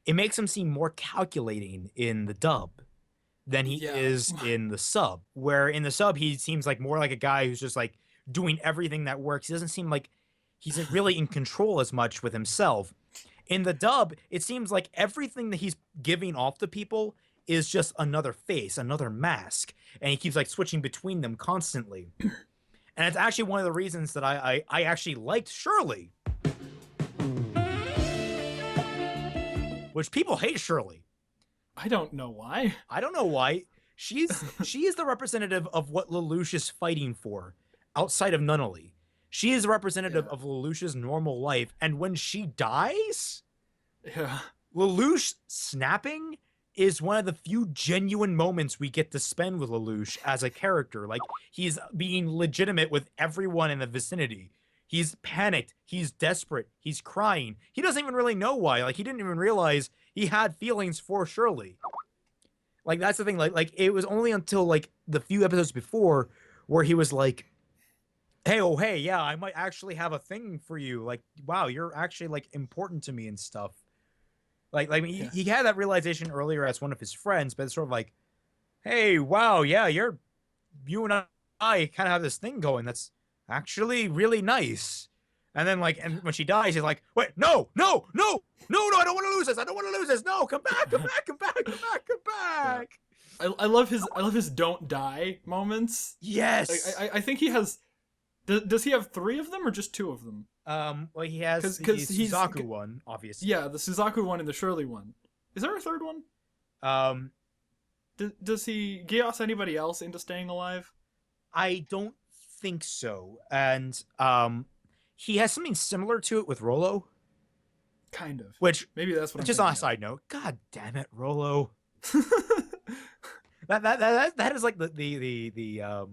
It makes him seem more calculating in the dub than he is in the sub. Where in the sub, he seems like more like a guy who's just like doing everything that works. He doesn't seem like he's really in control as much with himself. In the dub, it seems like everything that he's giving off to people is just another face, another mask. And he keeps like switching between them constantly. And it's actually one of the reasons that I actually liked Shirley. Which people hate Shirley. I don't know why. I don't know why. She is the representative of what Lelouch is fighting for outside of Nunnally. She is a representative of Lelouch's normal life, and when she dies, Lelouch snapping is one of the few genuine moments we get to spend with Lelouch as a character. Like, he's being legitimate with everyone in the vicinity. He's panicked. He's desperate. He's crying. He doesn't even really know why. Like, he didn't even realize he had feelings for Shirley. Like, that's the thing. Like it was only until, like, the few episodes before where he was like, hey, oh, hey, yeah, I might actually have a thing for you. Like, wow, you're actually, like, important to me and stuff. Like he had that realization earlier as one of his friends, but it's sort of like, hey, wow, yeah, you and I kind of have this thing going that's actually really nice. And then like, and when she dies, he's like, wait, no, no, no, no, no, I don't want to lose this. I don't want to lose this. No, come back, come back, come back, come back, come back. I love his don't die moments. Yes. I think he has. Does he have 3 of them or just 2 of them? Well, he has the Suzaku one, obviously. Yeah, the Suzaku one and the Shirley one. Is there a 3rd one? Does he Geass anybody else into staying alive? I don't think so. And he has something similar to it with Rollo. Kind of. Which maybe that's what. Just on a side note, God damn it, Rollo. that is like the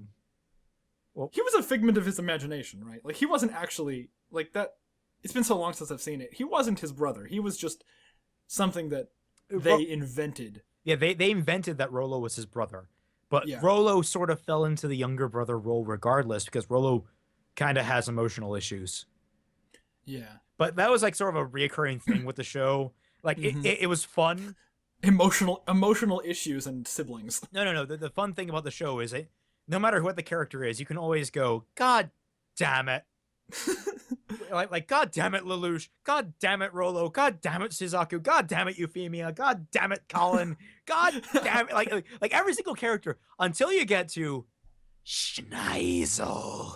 well, he was a figment of his imagination, right? Like he wasn't actually like that. It's been so long since I've seen it. He wasn't his brother. He was just something that they invented. Yeah, they invented that Rollo was his brother. But Rollo sort of fell into the younger brother role regardless because Rollo kind of has emotional issues. Yeah. But that was like sort of a reoccurring thing with the show. Like it was fun. Emotional issues and siblings. No. The fun thing about the show is no matter what the character is, you can always go, God damn it. like, God damn it, Lelouch. God damn it, Rollo. God damn it, Suzaku. God damn it, Euphemia. God damn it, Colin. God damn it. Like every single character until you get to Schneisel.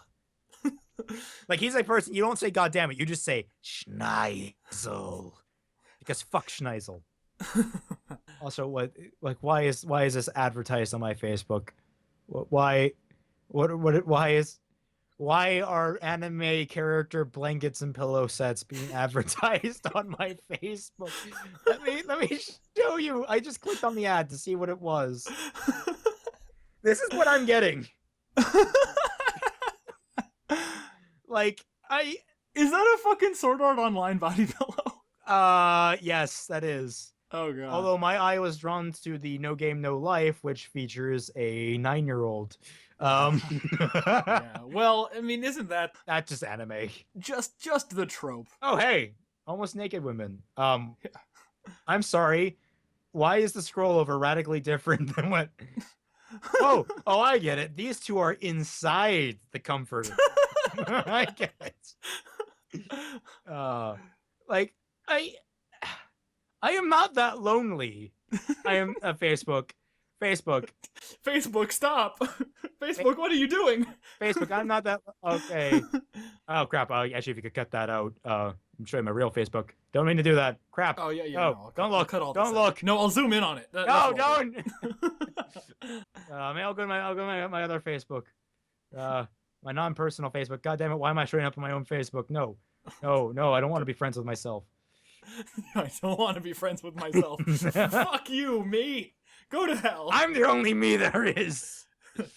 Like he's a person, you don't say God damn it, you just say Schneisel. Because fuck Schneisel. Also, why is this advertised on my Facebook? Why are anime character blankets and pillow sets being advertised on my Facebook? Let me show you. I just clicked on the ad to see what it was. This is what I'm getting. Like, is that a fucking Sword Art Online body pillow? Yes, that is. Oh god. Although my eye was drawn to the No Game No Life, which features a 9-year-old. Yeah. Well, I mean, isn't that's just anime? Just the trope. Oh hey, almost naked women. I'm sorry. Why is the scroll over radically different than what? Oh, I get it. These two are inside the comforter. I get it. Like I am not that lonely. I am a Facebook, stop. Facebook, what are you doing? Facebook, I'm not that okay. Oh crap! Actually, if you could cut that out, I'm showing my real Facebook. Don't mean to do that. Crap. Oh yeah. No, don't look. Cut all don't look. No, I'll zoom in on it. No, don't. I'll go to my other Facebook. My non-personal Facebook. God damn it! Why am I showing up on my own Facebook? No. I don't want to be friends with myself. I don't want to be friends with myself. Fuck you, me. Go to hell. I'm the only me there is. Okay,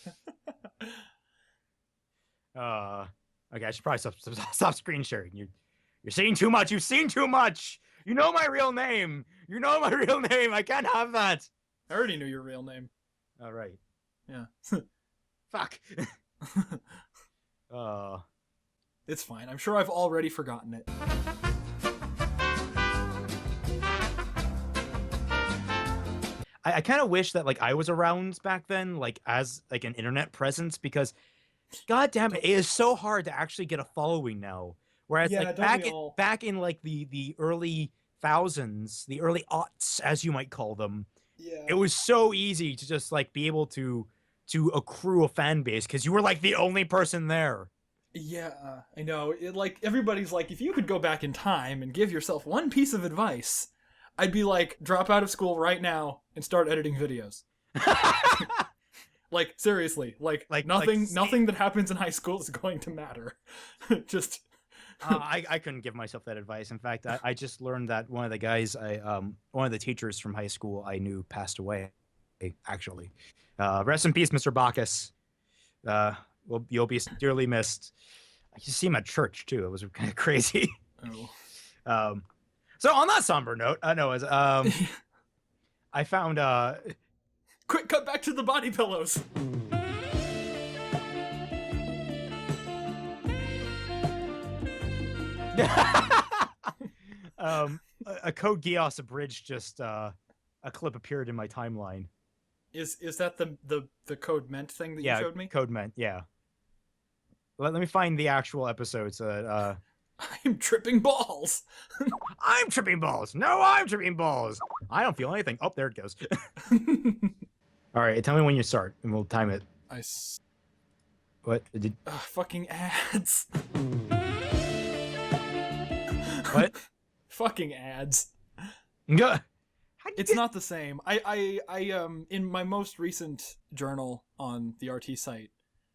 I should probably stop screen sharing. You're seeing too much. You've seen too much. You know my real name. I can't have that. I already knew your real name. All right. Yeah. Fuck. It's fine. I'm sure I've already forgotten it. I kind of wish that like I was around back then, like as like an internet presence, because god damn it is so hard to actually get a following now. Whereas like back in like the early thousands, the early aughts, as you might call them, it was so easy to just like be able to accrue a fan base because you were like the only person there. Yeah, I know. Like everybody's like, if you could go back in time and give yourself one piece of advice, I'd be like, drop out of school right now and start editing videos. Like seriously, like nothing that happens in high school is going to matter. Just I couldn't give myself that advice. In fact, I just learned that one of the guys one of the teachers from high school I knew passed away. Actually, rest in peace, Mr. Bacchus. Well, you'll be dearly missed. I used to see him at church too. It was kind of crazy. Oh. So on that somber note, I found quick cut back to the body pillows. A Code Geass abridged just a clip appeared in my timeline. Is that the code meant thing that you showed me? Code meant, yeah. Let me find the actual episode so that I'm tripping balls. I'm tripping balls. No, I'm tripping balls. I don't feel anything. Oh, there it goes. All right, tell me when you start, and we'll time it. What? Fucking ads. What? Fucking ads. It's It's not the same. I in my most recent journal on the RT site,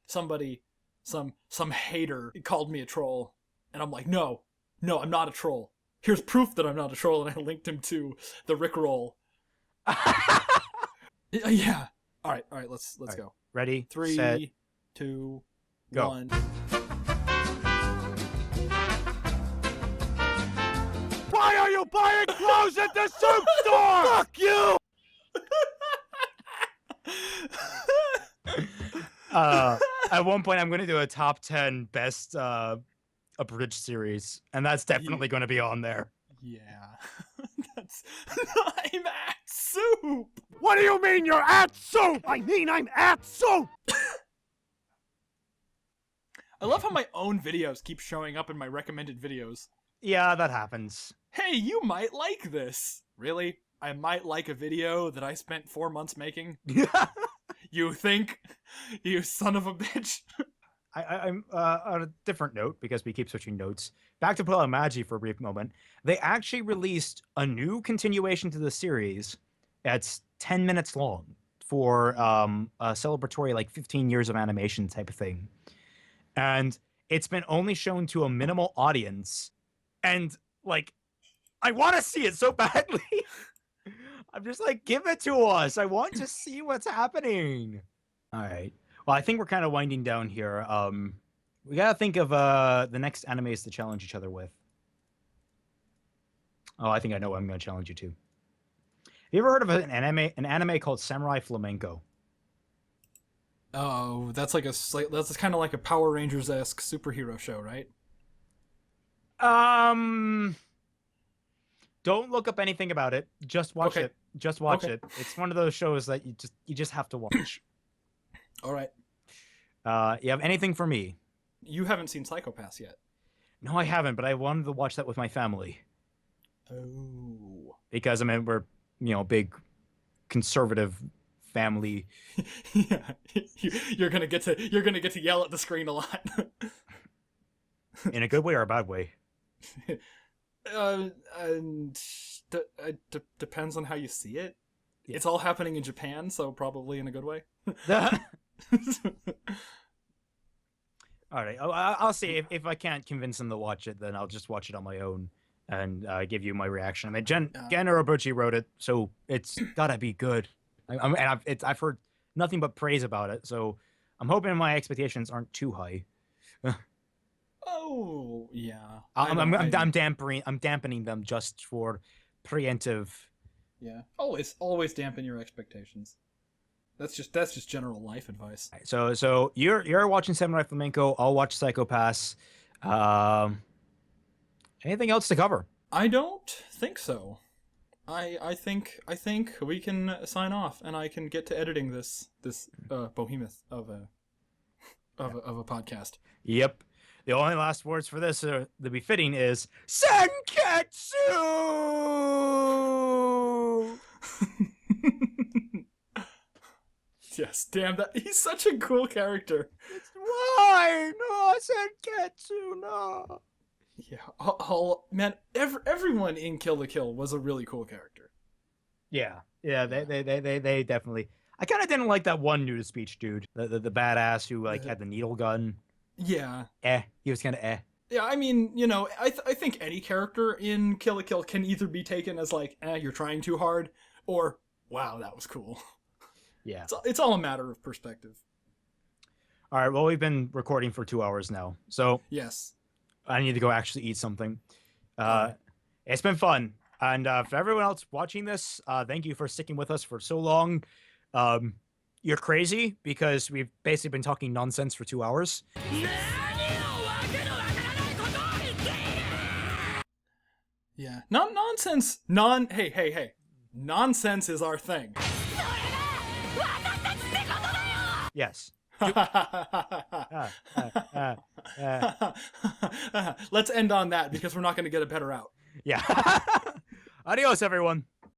somebody, some hater called me a troll, and I'm like, no, I'm not a troll. Here's proof that I'm not a troll, and I linked him to the Rickroll. Yeah. All right. Let's go. Ready? 3, set, 2, go. 1. Why are you buying clothes at the soup store? Fuck you! At one point, I'm going to do a top 10 best abridged series, and that's definitely going to be on there. Yeah. That's... I'm at soup! What do you mean you're at soup? I mean I'm at soup! I love how my own videos keep showing up in my recommended videos. Yeah, that happens. Hey, you might like this. Really? I might like a video that I spent 4 months making? You think? You son of a bitch. I'm on a different note, because we keep switching notes. Back to Puella Magi for a brief moment. They actually released a new continuation to the series that's 10 minutes long for a celebratory, like, 15 years of animation type of thing. And it's been only shown to a minimal audience. And, like, I want to see it so badly. I'm just like, give it to us. I want to see what's happening. All right. Well, I think we're kind of winding down here. We gotta think of the next animes to challenge each other with. Oh, I think I know what I'm gonna challenge you to. Have you ever heard of an anime called Samurai Flamenco? Oh, that's kind of like a Power Rangers-esque superhero show, right? Don't look up anything about it. Just watch it. Just watch it. It's one of those shows that you just have to watch. All right. You have anything for me? You haven't seen Psycho Pass yet. No, I haven't, but I wanted to watch that with my family. Oh. Because, I mean, we're, big conservative family. Yeah. You're gonna get to yell at the screen a lot. In a good way or a bad way? Depends on how you see it. Yeah. It's all happening in Japan, so probably in a good way. All right, I'll see if I can't convince them to watch it, then I'll just watch it on my own and give you my reaction. I mean, Gen Urobuchi wrote it, so it's gotta be good. I've heard nothing but praise about it, so I'm hoping my expectations aren't too high. Oh yeah, I'm dampening them just for preemptive. Yeah, always dampen your expectations. That's just general life advice. So you're watching Samurai Flamenco. I'll watch Psycho Pass. Anything else to cover? I don't think so. I think we can sign off, and I can get to editing this behemoth of a podcast. Yep. The only last words for this to be fitting is Senketsu. Yes, damn that. He's such a cool character. Why? No, Senketsu, no. Yeah, man, everyone in Kill la Kill was a really cool character. Yeah, they definitely. I kind of didn't like that one nudist speech dude, the badass who had the needle gun. Yeah. He was kind of Yeah, I mean, I think any character in Kill la Kill can either be taken as like, you're trying too hard, or wow, that was cool. Yeah. It's all a matter of perspective. All right, well, we've been recording for 2 hours now, so yes, I need to go actually eat something. It's been fun, and for everyone else watching this, thank you for sticking with us for so long. You're crazy because we've basically been talking nonsense for 2 hours. Yeah, not nonsense. Hey, nonsense is our thing. Yes. Let's end on that because we're not going to get a better out. Yeah. Adios, everyone.